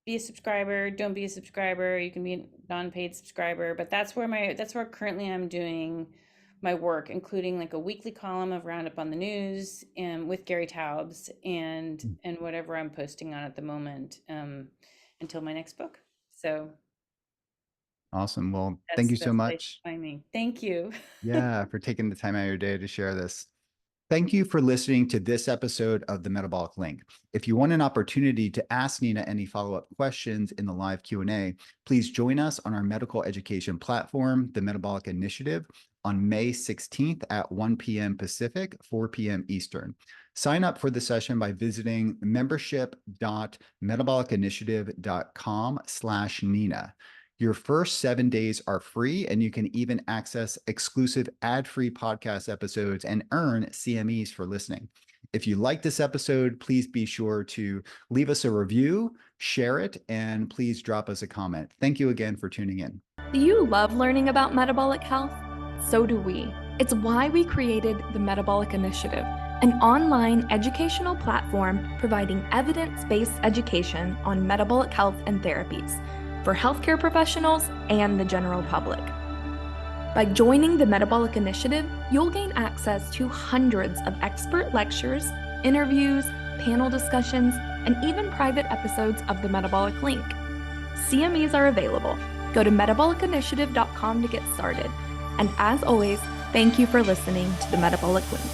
be a subscriber. Don't be a subscriber. You can be a non-paid subscriber, but that's where currently I'm doing my work, including like a weekly column of Roundup on the News and with Gary Taubes and whatever I'm posting on at the moment until my next book. So Awesome. Well, that's thank the you so best place to much. find me. Thank you. Yeah, for taking the time out of your day to share this. Thank you for listening to this episode of the Metabolic Link. If you want an opportunity to ask Nina any follow-up questions in the live Q&A, please join us on our medical education platform, the Metabolic Initiative, on May 16th at 1 p.m. Pacific, 4 p.m. Eastern. Sign up for the session by visiting membership.metabolicinitiative.com/Nina. Your first 7 days are free, and you can even access exclusive ad-free podcast episodes and earn CMEs for listening. If you like this episode, please be sure to leave us a review, share it, and please drop us a comment. Thank you again for tuning in. Do you love learning about metabolic health? So do we. It's why we created the Metabolic Initiative, an online educational platform providing evidence-based education on metabolic health and therapies for healthcare professionals and the general public. By joining the Metabolic Initiative, you'll gain access to hundreds of expert lectures, interviews, panel discussions, and even private episodes of the Metabolic Link. CMEs are available. Go to metabolicinitiative.com to get started. And as always, thank you for listening to the Metabolic Link.